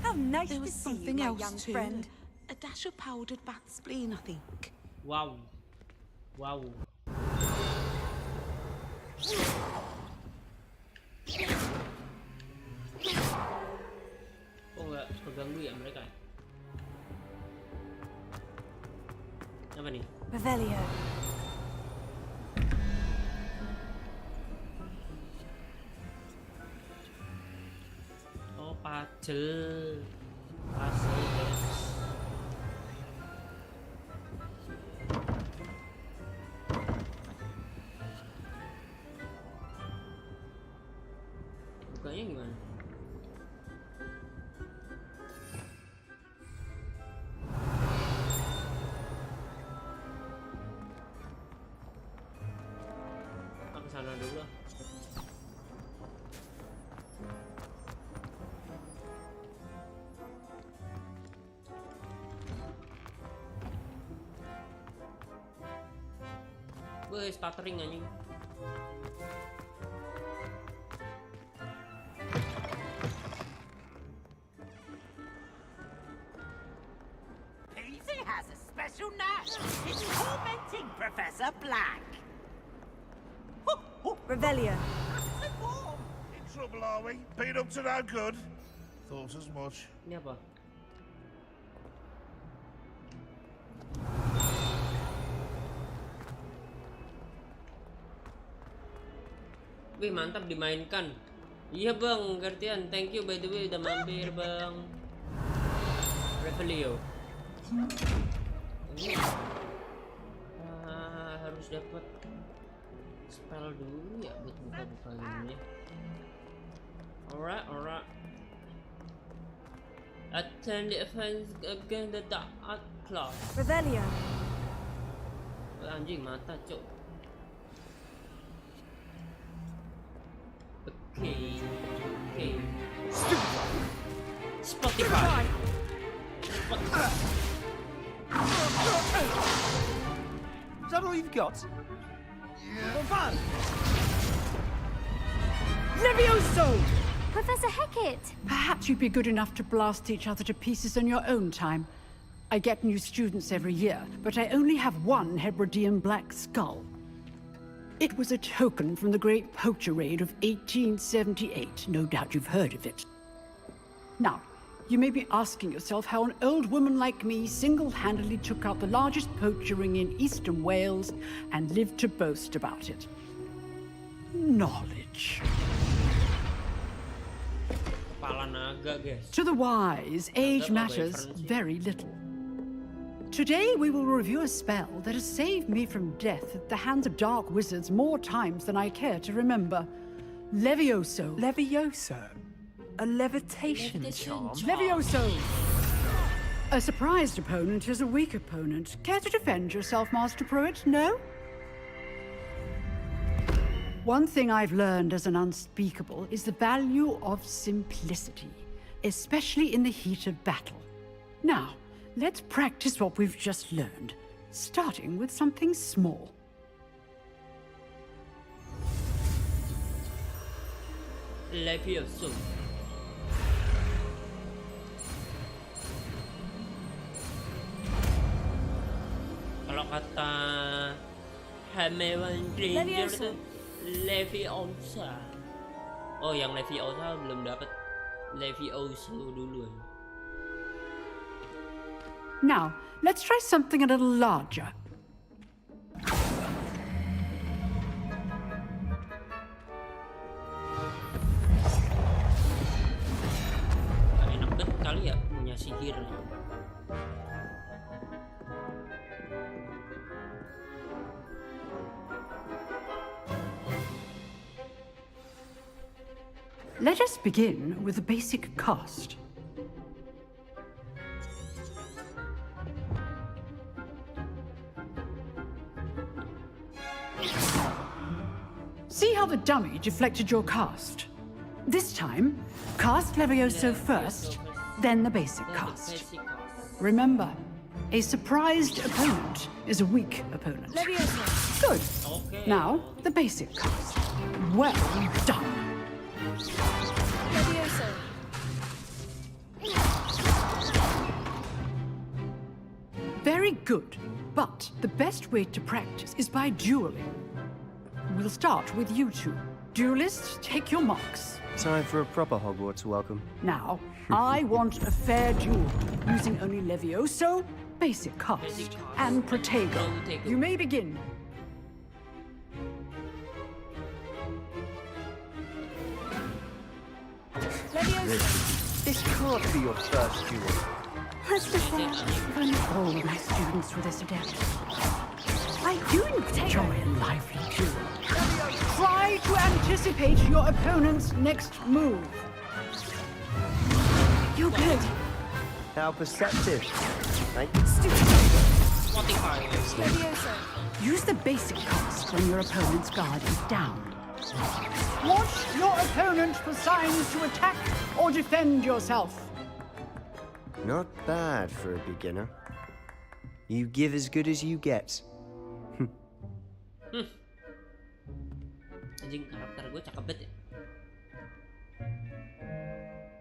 How nice There to was see you, something my else young too. friend. A dash of powdered bat spleen, I think. Wow. Wow. Oh, nggak keganggu ya mereka? Apa nih? Revelio. Oh, puzzle. Puzzle, guys. Bukanya gimana? Aku sana dulu. Wih, stuttering anjing. Peasy has a special knack. It's tormenting Professor Black. Revelio. In trouble, are we? Been up to no good? Thought as much. Ini apa? Wih, mantap dimainkan. Iya bang, Gartian, thank you by the way udah mampir bang. Revelio. Harus dapat spell dulu ya buat buka-buka ini. Alright. Attend the offense against the dark art class. Revelio. Anjing mata cok. Okay. Spotify. Is that all you've got? Fun! Levioso! Professor Hecat! Perhaps you'd be good enough to blast each other to pieces on your own time. I get new students every year, but I only have one Hebridean black skull. It was a token from the Great Poacher Raid of 1878. No doubt you've heard of it. Now, you may be asking yourself how an old woman like me single-handedly took out the largest poacher ring in eastern Wales and lived to boast about it. Knowledge. To the wise, age matters very little. Today we will review a spell that has saved me from death at the hands of dark wizards more times than I care to remember. Levioso. Levioso? A levitation charm? Levioso! A surprised opponent is a weak opponent. Care to defend yourself, Master Pruitt? No? One thing I've learned as an unspeakable is the value of simplicity, especially in the heat of battle. Now, let's practice what we've just learned, starting with something small. Levioso. Kalau kata Hermione Granger itu Leviosa. Oh, yang Leviosa belum dapat. Levioso duluan. Now, let's try something a little larger. Enak banget kali ya punya sihir. Let us begin with the basic cast. See how the dummy deflected your cast? This time, cast Levioso first, then the basic cast. Remember, a surprised opponent is a weak opponent. Levioso. Good. Now, the basic cast. Well done. Levioso. Very good. But the best way to practice is by dueling. We'll start with you two. Duelists, take your marks. Time for a proper Hogwarts welcome. Now, I want a fair duel, using only Levioso, basic cast, and Protego. You may begin. This can't be your first duel. Let's be fair, if only all my students were this adept. I do enjoy a lively duel. Try to anticipate your opponent's next move. You're good. How perceptive. Thank you. Levioso. Use the basic cast when your opponent's guard is down. Watch your opponent for signs to attack or defend yourself. Not bad for a beginner. You give as good as you get. Anjing, karakter gue cakep banget ya.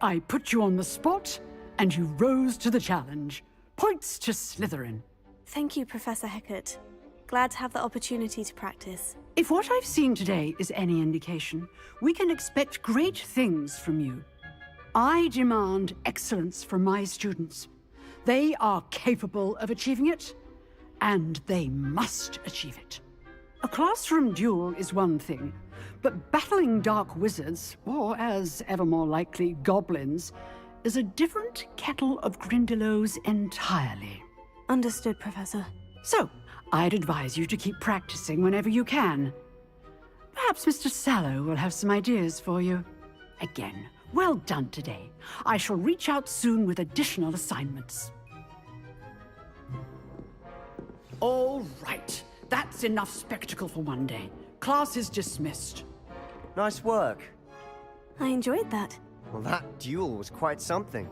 I put you on the spot, and you rose to the challenge. Points to Slytherin. Thank you, Professor Hecat. Glad to have the opportunity to practice. If what I've seen today is any indication, we can expect great things from you. I demand excellence from my students. They are capable of achieving it, and they must achieve it. A classroom duel is one thing, But battling dark wizards, or as ever more likely, goblins, is a different kettle of Grindylows entirely. Understood, Professor. So, I'd advise you to keep practicing whenever you can. Perhaps Mr. Sallow will have some ideas for you. Again, well done today. I shall reach out soon with additional assignments. All right. That's enough spectacle for one day. Class is dismissed. Nice work. I enjoyed that. Well, that duel was quite something.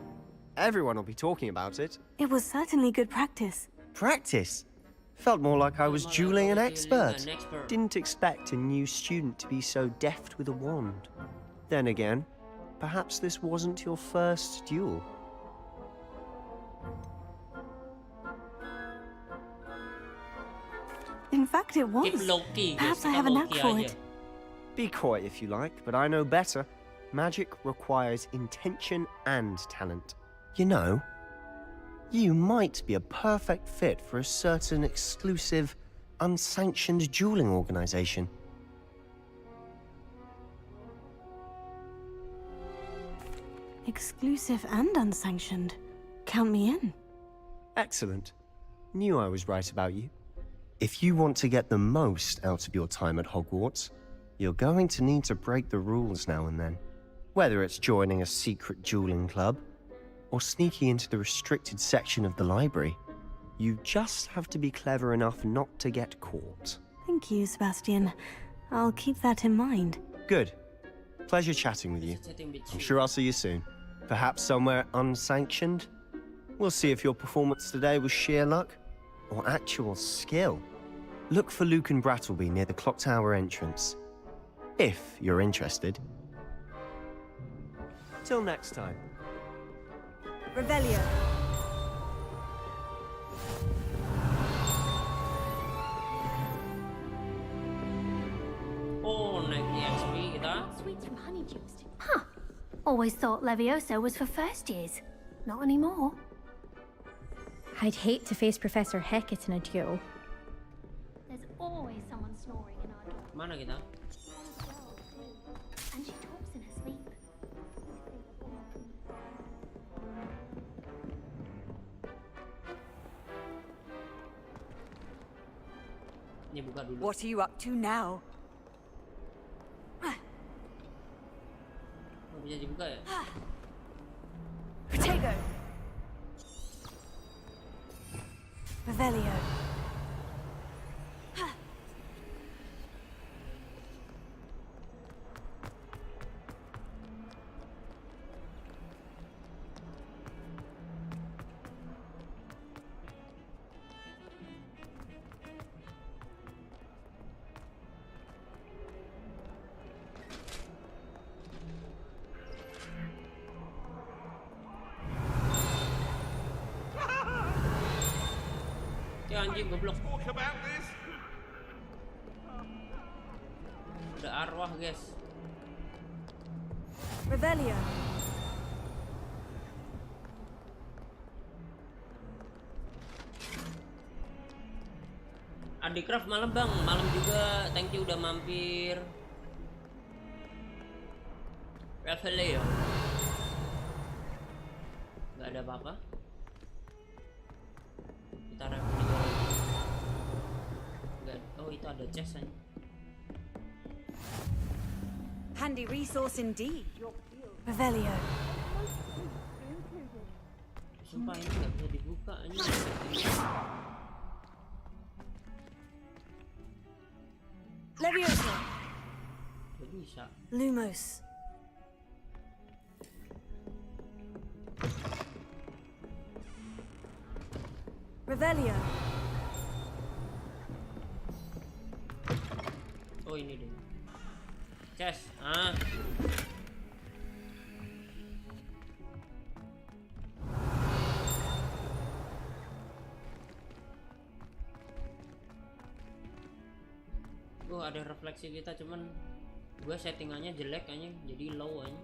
Everyone will be talking about it. It was certainly good practice. Practice? Felt more like I was dueling an expert. Didn't expect a new student to be so deft with a wand. Then again, perhaps this wasn't your first duel. In fact, it was. Perhaps I have a knack for it. Be coy if you like, but I know better. Magic requires intention and talent. You know, you might be a perfect fit for a certain exclusive, unsanctioned dueling organization. Exclusive and unsanctioned. Count me in. Excellent. Knew I was right about you. If you want to get the most out of your time at Hogwarts, you're going to need to break the rules now and then. Whether it's joining a secret dueling club, or sneaking into the restricted section of the library, you just have to be clever enough not to get caught. Thank you, Sebastian. I'll keep that in mind. Good. Pleasure chatting with you. I'm sure I'll see you soon. Perhaps somewhere unsanctioned? We'll see if your performance today was sheer luck or actual skill. Look for Luke and Brattleby near the clock tower entrance, if you're interested. Till next time. Revelio. Oh, naik EXP kita. Sweets from Honeydew. Huh. Always thought Levioso was for first years. Not anymore. I'd hate to face Professor Hecat in a duel. There's always someone snoring in our door. Mana kita? And she talks in her sleep. Ini buka dulu. What are you up to now? Oh, bisa dibuka ya? Potato. Revelio. Ya anjing goblok. Ada arwah, guys. Revelio. Adicraft malam bang, malam juga. Thank you udah mampir. Revelio. Gak ada apa-apa. Kita Revelio. Gak. Oh itu ada chest aja. Handy resource indeed. Revelio. Sumpah ini gak bisa dibuka aja. Leviosa. Gak bisa. Lumos. Revelio. Oh ini deh. Chest. Ah. Ada refleksi kita, cuman gue settingannya jelek aja, jadi low aja.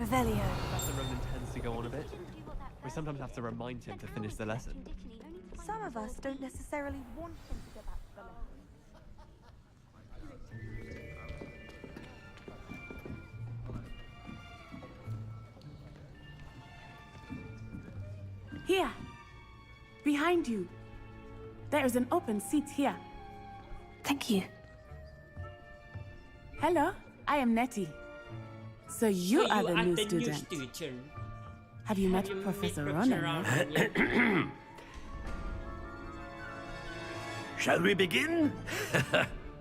Revelio. Professor Roman tends to go on a bit. We sometimes have to remind him to finish the lesson. Some of us don't necessarily want him to go back to the lesson. Here. Behind you. There is an open seat here. Thank you. Hello, I am Nettie. So you are the new student. student. Have you met Professor Ronan? Shall we begin?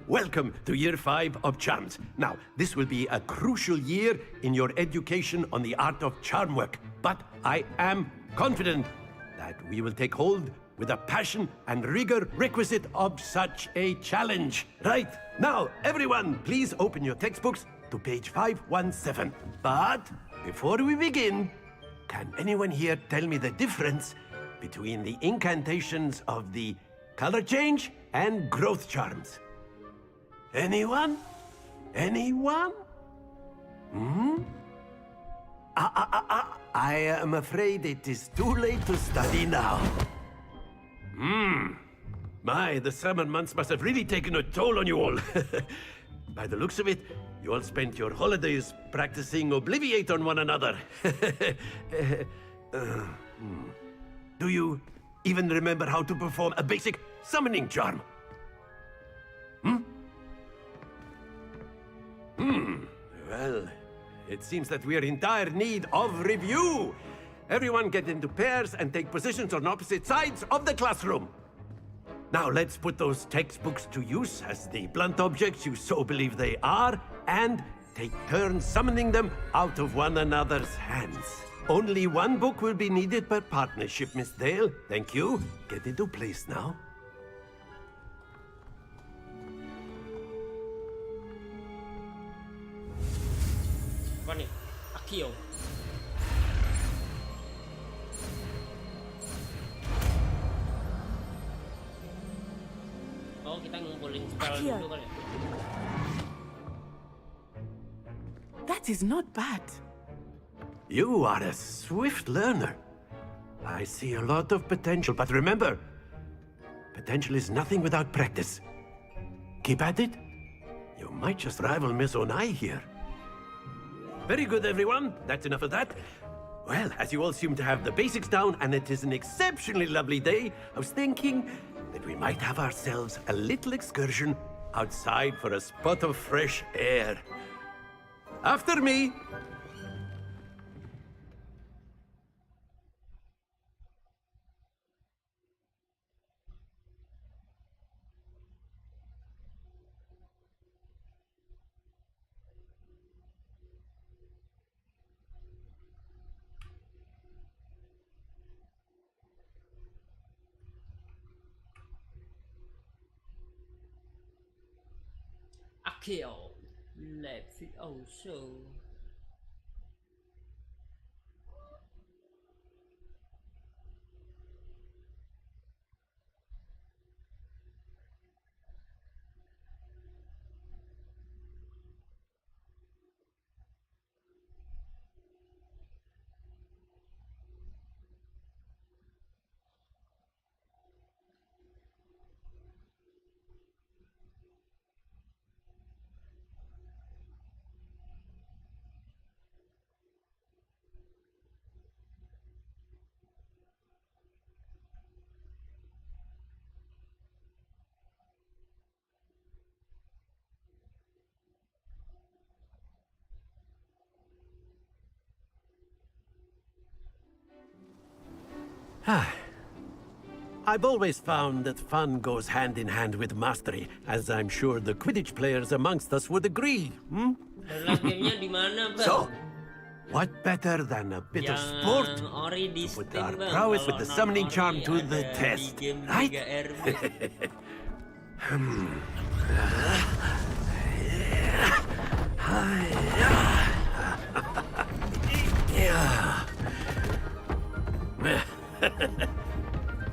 Welcome to Year 5 of Charms. Now, this will be a crucial year in your education on the art of charm work, but I am confident that we will take hold with the passion and rigor requisite of such a challenge. Right, now, everyone, please open your textbooks to page 517. But before we begin, can anyone here tell me the difference between the incantations of the color change and growth charms? Anyone? Anyone? I am afraid it is too late to study now. My, the summer months must have really taken a toll on you all. By the looks of it, you all spent your holidays practicing Obliviate on one another. Do you even remember how to perform a basic summoning charm? Well, it seems that we are in dire need of review. Everyone get into pairs and take positions on opposite sides of the classroom. Now let's put those textbooks to use as the blunt objects you so believe they are, and take turns summoning them out of one another's hands. Only one book will be needed per partnership, Miss Dale. Thank you. Get into place now. Apa nih? Akio. Oh, kita ngumpulin spell dulu kali ya. That is not bad. You are a swift learner. I see a lot of potential, but remember, potential is nothing without practice. Keep at it. You might just rival Miss Onai here. Very good, everyone. That's enough of that. Well, as you all seem to have the basics down, and it is an exceptionally lovely day, I was thinking that we might have ourselves a little excursion outside for a spot of fresh air. After me! Akio. Left it also. I've always found that fun goes hand in hand with mastery, as I'm sure the Quidditch players amongst us would agree. So, what better than a bit of sport to put our prowess with the summoning charm to the test, right?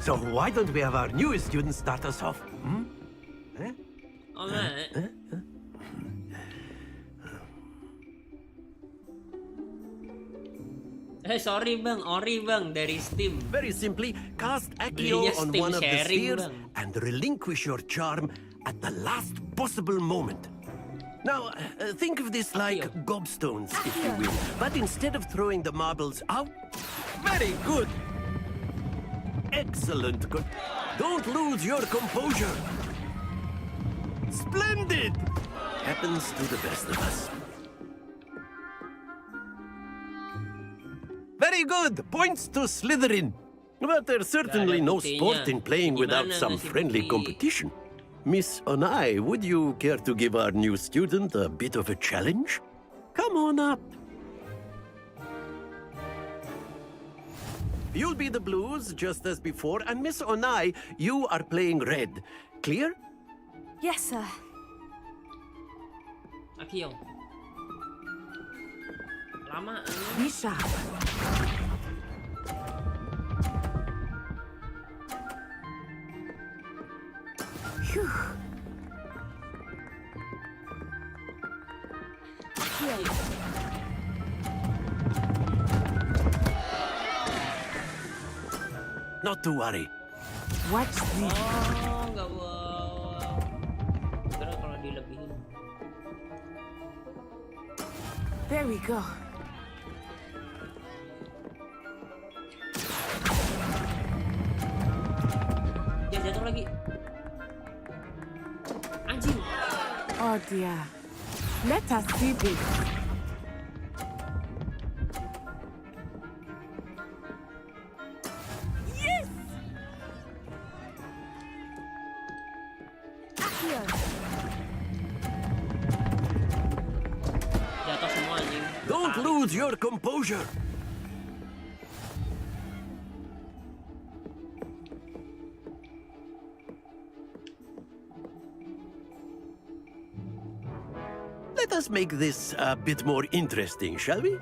So why don't we have our newest student start us off? Alright. Sorry bang, Ori bang dari Steam. Very simply, cast Accio on one of the spheres and relinquish your charm at the last possible moment. Now, think of this like gobstones, if you will. But instead of throwing the marbles out... Very good! Excellent. Don't lose your composure. Splendid! Happens to the best of us. Very good! Points to Slytherin. But there's certainly no sport in playing without some friendly competition. Miss Onai, would you care to give our new student a bit of a challenge? Come on up. You'll be the blues, just as before, and Miss Onai, you are playing red. Clear? Yes, sir. Akio. Lama. Misha. Phew. Not to worry. Watch this. Oh, enggak wow. Kira kalau dilebihin. There we go. Dia jatuh lagi. Anjing. Oh dear. Let us see this. Yes! Jatuh semua anjing. Don't lose your composure. Let us make this a bit more interesting, shall we?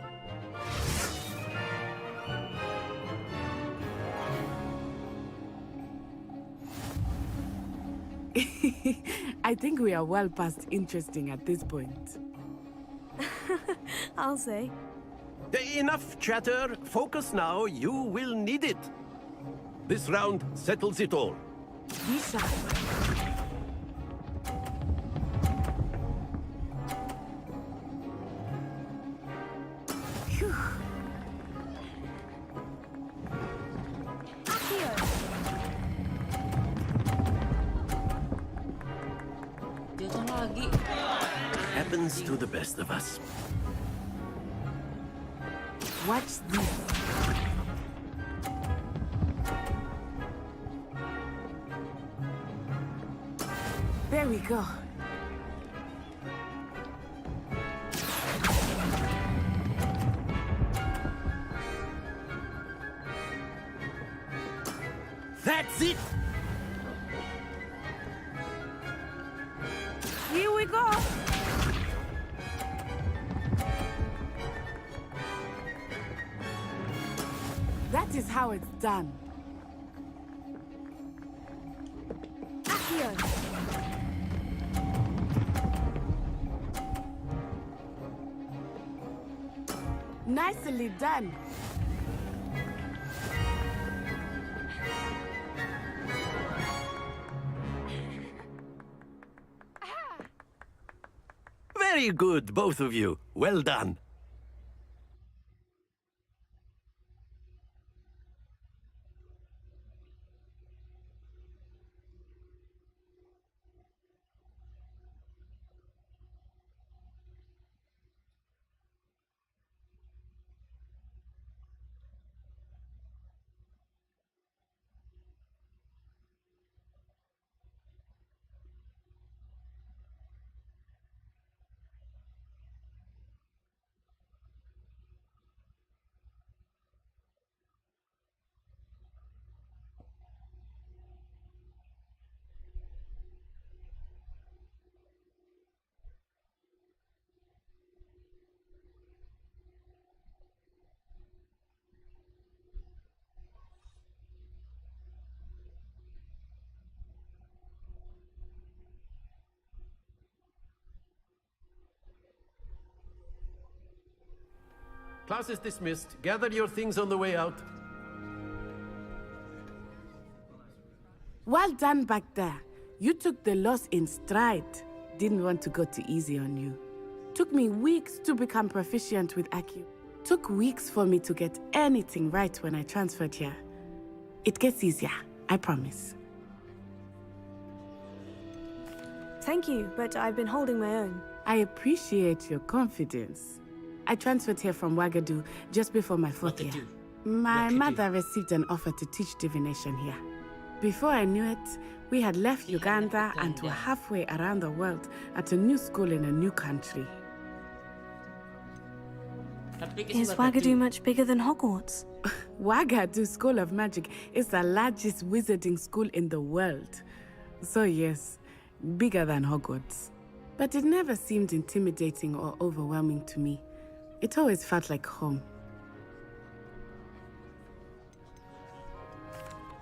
I think we are well past interesting at this point. I'll say. Enough chatter. Focus now. You will need it. This round settles it all. Misha. Phew. Jatuh lagi. Happens to the best of us. Watch this. There we go. That's it! Here we go. That is how it's done. Nicely done. Very good, both of you. Well done. Class is dismissed. Gather your things on the way out. Well done back there. You took the loss in stride. Didn't want to go too easy on you. Took me weeks to become proficient with Acu. Took weeks for me to get anything right when I transferred here. It gets easier, I promise. Thank you, but I've been holding my own. I appreciate your confidence. I transferred here from Wagadu just before my 4th year. My mother received an offer to teach divination here. Before I knew it, we had left Uganda and were halfway around the world at a new school in a new country. Is Wagadu much bigger than Hogwarts? Wagadu School of Magic is the largest wizarding school in the world. So yes, bigger than Hogwarts. But it never seemed intimidating or overwhelming to me. It always felt like home.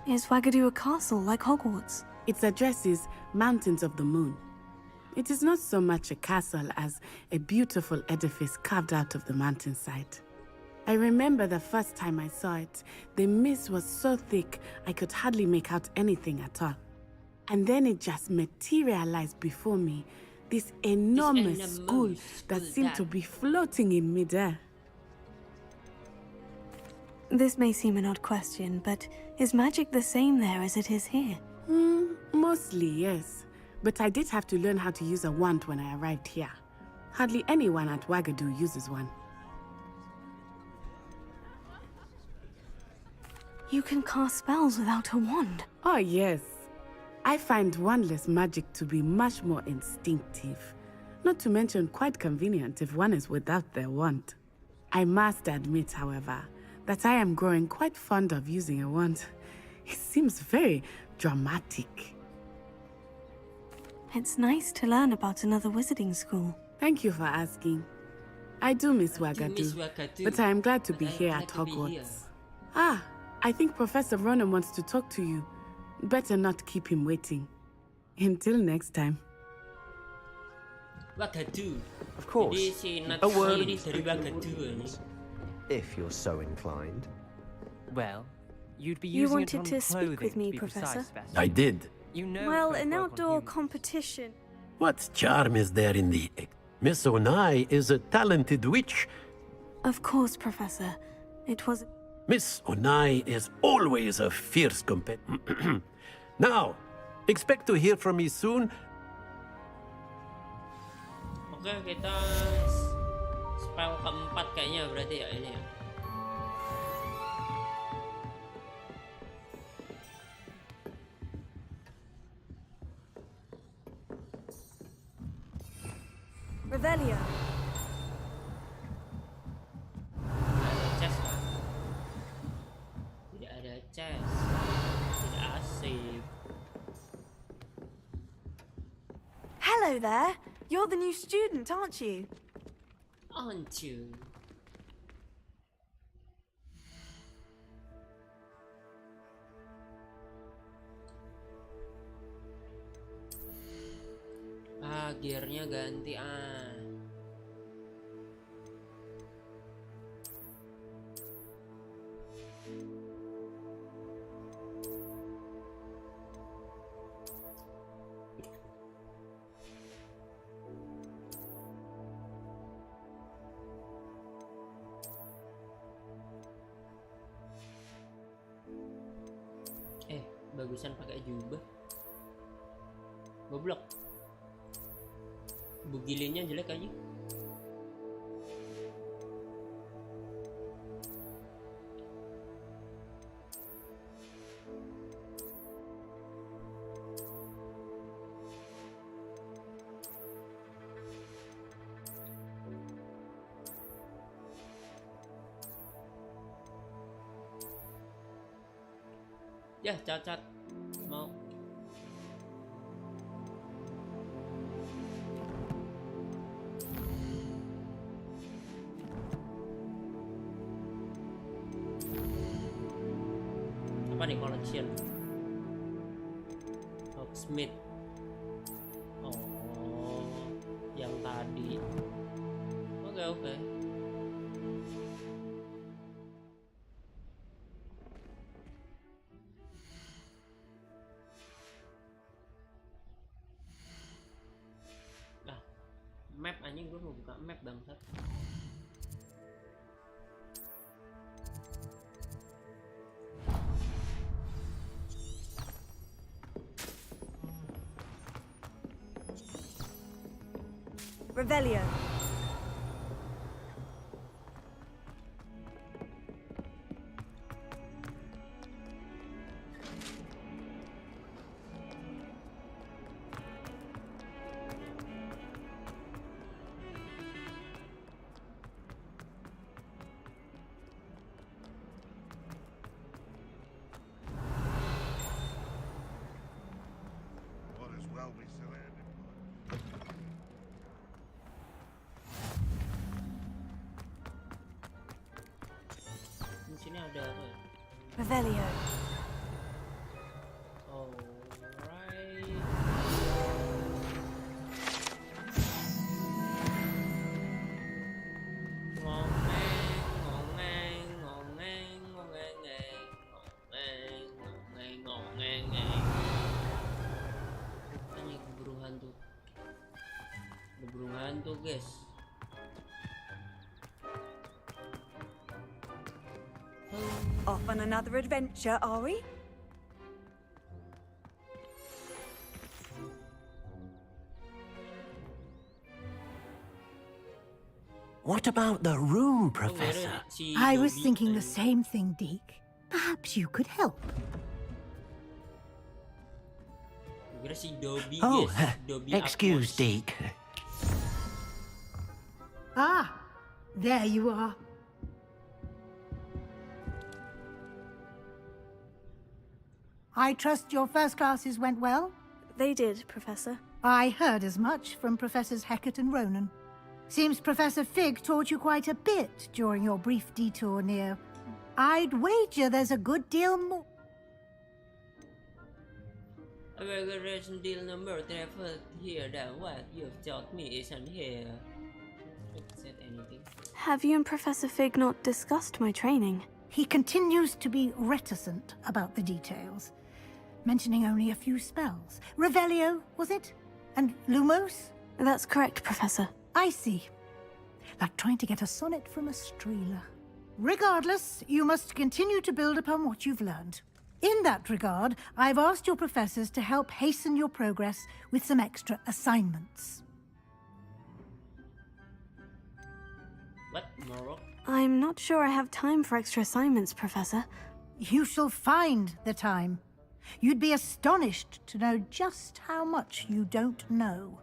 Is Wagadu a castle like Hogwarts? Its address is Mountains of the Moon. It is not so much a castle as a beautiful edifice carved out of the mountainside. I remember the first time I saw it, the mist was so thick I could hardly make out anything at all. And then it just materialized before me, this enormous school that seemed to be floating in midair. This may seem an odd question, but is magic the same there as it is here? Mostly, yes. But I did have to learn how to use a wand when I arrived here. Hardly anyone at Wagadu uses one. You can cast spells without a wand? Oh, yes. I find wandless magic to be much more instinctive. Not to mention quite convenient if one is without their wand. I must admit, however, that I am growing quite fond of using a wand. It seems very dramatic. It's nice to learn about another wizarding school. Thank you for asking. I do miss Wagadu, but I am glad to be here at Hogwarts. Ah, I think Professor Ronan wants to talk to you. Better not keep him waiting. Until next time. Wagadu. Of course. Jadi A word. dari Wagadu ini. If you're so inclined. Well, you'd be You using wanted it to on speak clothing, with me, to be Professor? precise, Bess. I did. You know Well, clothes an work on outdoor humans. competition. What charm is there in the act? Miss Onai is a talented witch. Of course, Professor. It was... Miss Onai is always a fierce competitor. Now, expect to hear from me soon. Oke, kita spell keempat kayaknya berarti ya ini ya. Revelio. Chest kan? Tidak ada chest. Tidak asik. Hello there. You're the new student, aren't you? Aren't you? Ah, gearnya ganti ah. Bagusan pakai jubah. Goblok. Bugilinnya jelek aja. Ya, cacat. Mau. Apa nih collection? Hogsmeade. Oh, yang tadi. Oke. bangsat. Revelio. What as well we surrounded. Di sini ada apa ya? Revelio. Alright. Anjing keburu hantu. Keburu hantu, guys. Off on another adventure, are we? What about the room, Professor? I was thinking the same thing, Deke. Perhaps you could help. Kira si Dobby, Oh, guys. Dobby excuse, Aquos. Deke. Ah, there you are. I trust your first classes went well? They did, Professor. I heard as much from Professors Hecat and Ronan. Seems Professor Fig taught you quite a bit during your brief detour near. I'd wager there's a good deal more. A very recent deal number travel here than what you've taught me isn't here. Said anything? Have you and Professor Fig not discussed my training? He continues to be reticent about the details, mentioning only a few spells. Revelio, was it? And Lumos? That's correct, Professor. I see. Like trying to get a sonnet from a streeler. Regardless, you must continue to build upon what you've learned. In that regard, I've asked your professors to help hasten your progress with some extra assignments. What, Moro? I'm not sure I have time for extra assignments, Professor. You shall find the time. You'd be astonished to know just how much you don't know.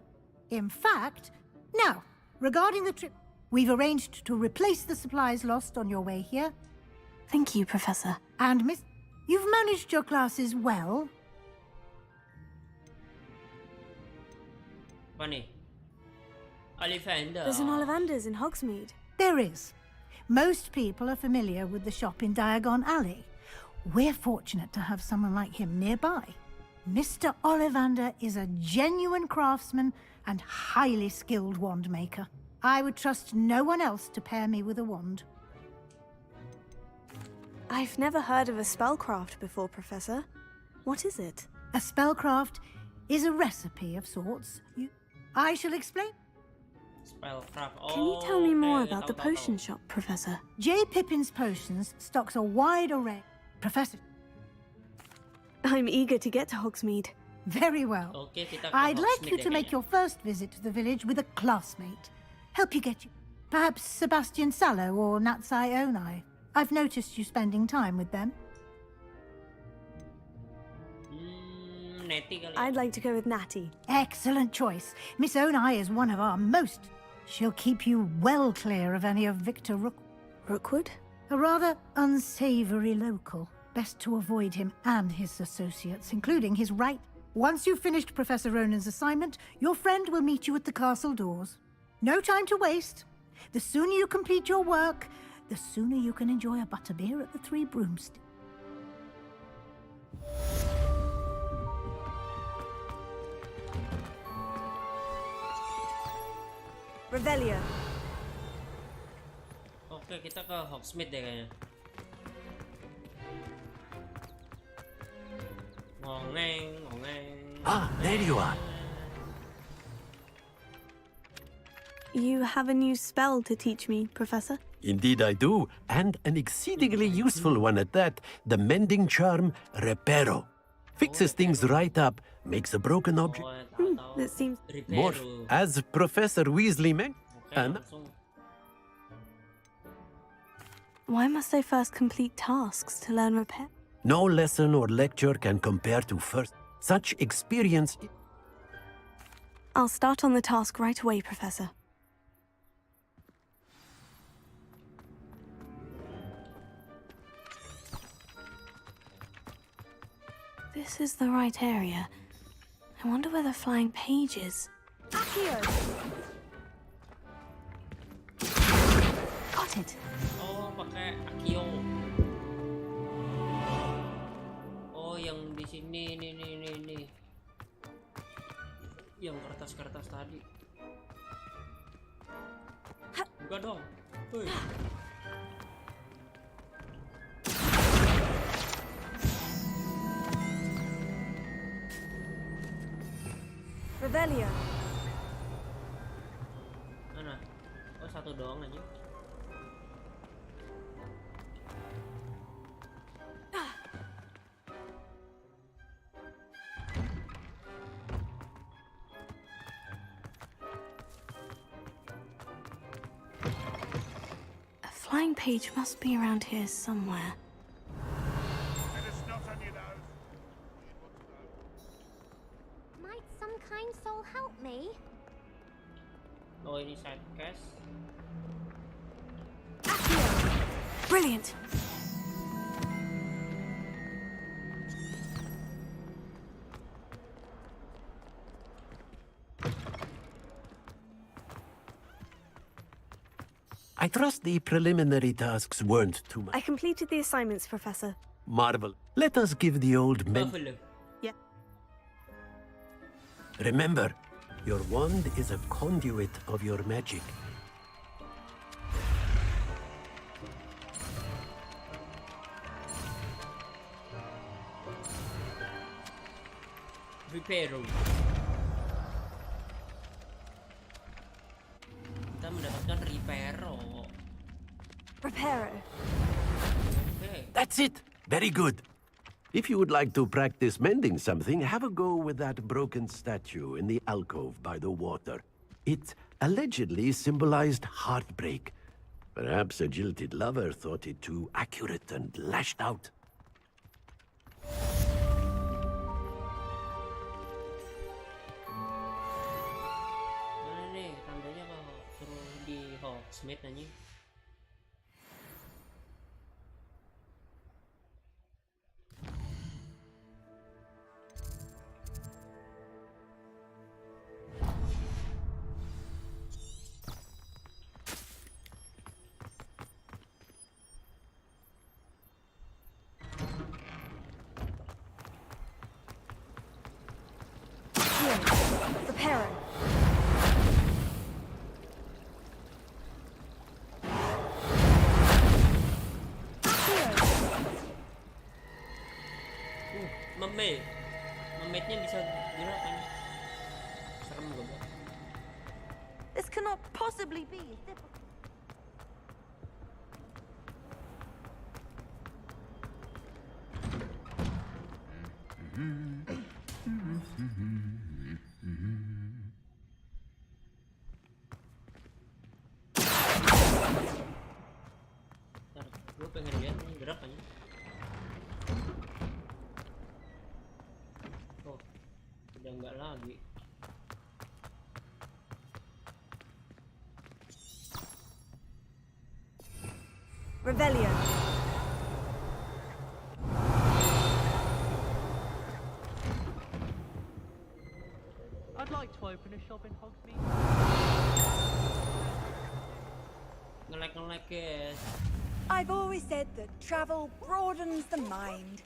In fact, now, regarding the trip, we've arranged to replace the supplies lost on your way here. Thank you, Professor. And Miss, you've managed your classes well. Funny. Ollivander. There's an Ollivander's in Hogsmeade. There is. Most people are familiar with the shop in Diagon Alley. We're fortunate to have someone like him nearby. Mr. Ollivander is a genuine craftsman and highly skilled wand maker. I would trust no one else to pair me with a wand. I've never heard of a spellcraft before, Professor. What is it? A spellcraft is a recipe of sorts. I shall explain. Spellcraft. Can you tell me more about the potion shop, Professor? J. Pippin's Potions stocks a wide array. Professor. I'm eager to get to Hogsmeade. Very well. Okay, I'd like you to make your first visit to the village with a classmate. Help you get you. Perhaps Sebastian Sallow or Natsai Onai. I've noticed you spending time with them. I'd like to go with Natty. Excellent choice. Miss Onai is one of our most. She'll keep you well clear of any of Victor Rookwood? A rather unsavory local. Best to avoid him and his associates, including his right. Once you've finished Professor Ronan's assignment, your friend will meet you at the castle doors. No time to waste. The sooner you complete your work, the sooner you can enjoy a butterbeer at the Three Broomsticks. Revelio. Oke, kita ke Hogsmeade deh kayaknya. Ngongeng, ngongeng. Ah, there you are. You have a new spell to teach me, Professor? Indeed I do, and an exceedingly useful one at that. The mending charm, Reparo. Fixes things right up, makes a broken object. That seems... Morph, as Professor Weasley mentioned. Why must I first complete tasks to learn repair? No lesson or lecture can compare to first. Such experience... I'll start on the task right away, Professor. This is the right area. I wonder where the flying page is. Accio! Got it. Oh, pakai Accio. Oh, yang di sini, nih. Yang kertas-kertas tadi. Buka dong. Woi. Revelio. Mana? Oh, satu doang aja. A flying page must be around here somewhere. Kind soul help me? Oh, ini side quest. Brilliant. I trust the preliminary tasks weren't too much. I completed the assignments, Professor. Marvel. Let us give the old men... Yeah. Remember, your wand is a conduit of your magic. Reparo. Kita mendapatkan Reparo. Reparo. Okay. That's it. Very good. If you would like to practice mending something, have a go with that broken statue in the alcove by the water. It allegedly symbolized heartbreak. Perhaps a jilted lover thought it too accurate and lashed out. Mana nih tandanya kalau suruh di Hogsmeade anjing? Reparo. Mermaidnya bisa gerak kan? Serem gue. This cannot possibly be difficult. Gue pengen lihat nih gerak aja. Oh, udah enggak lagi. Revelio. I'd like to open a shop in Hogsmeade. Nge-lag guys. I've always said that travel broadens the mind.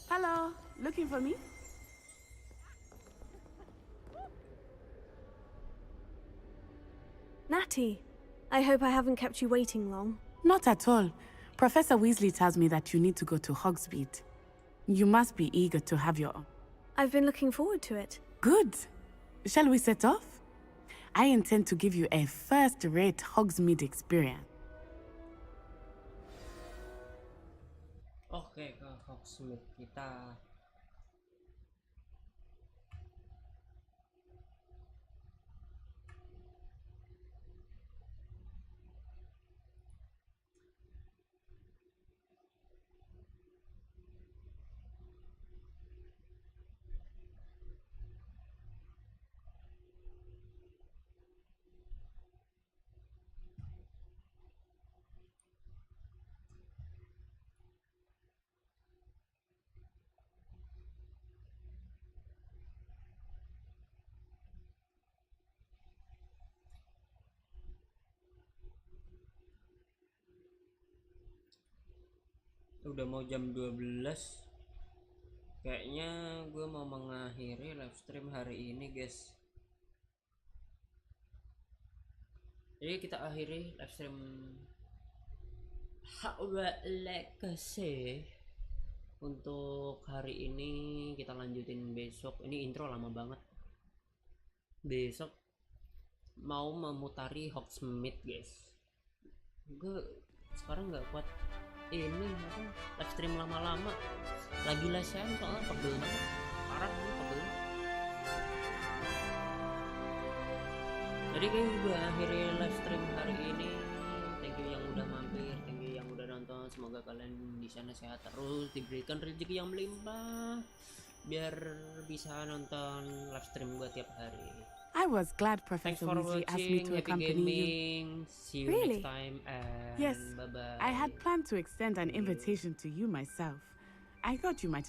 Hello, looking for me? Natty, I hope I haven't kept you waiting long. Not at all. Professor Weasley tells me that you need to go to Hogsmeade. You must be eager to have your own. I've been looking forward to it. Good. Shall we set off? I intend to give you a first-rate Hogsmeade experience. Oke, ke Hogsmeade kita. Udah mau jam 12. Kayaknya gue mau mengakhiri live stream hari ini, guys. Jadi kita akhiri live stream Hogwarts Legacy untuk hari ini. Kita lanjutin besok. Ini intro lama banget. Besok mau memutari Hogsmeade, guys. Gue sekarang nggak kuat ini apa live stream lama-lama, lagi lesehan soalnya pegel banget, parah gue pegel. Jadi kayak gue akhiri live stream hari ini. Thank you yang udah mampir, thank you yang udah nonton. Semoga kalian di sana sehat terus, diberikan rezeki yang melimpah biar bisa nonton live stream gue tiap hari. I was glad Professor Weasley asked me to accompany you. See you next time and yes, bye-bye. I had planned to extend an invitation to you myself. I thought you might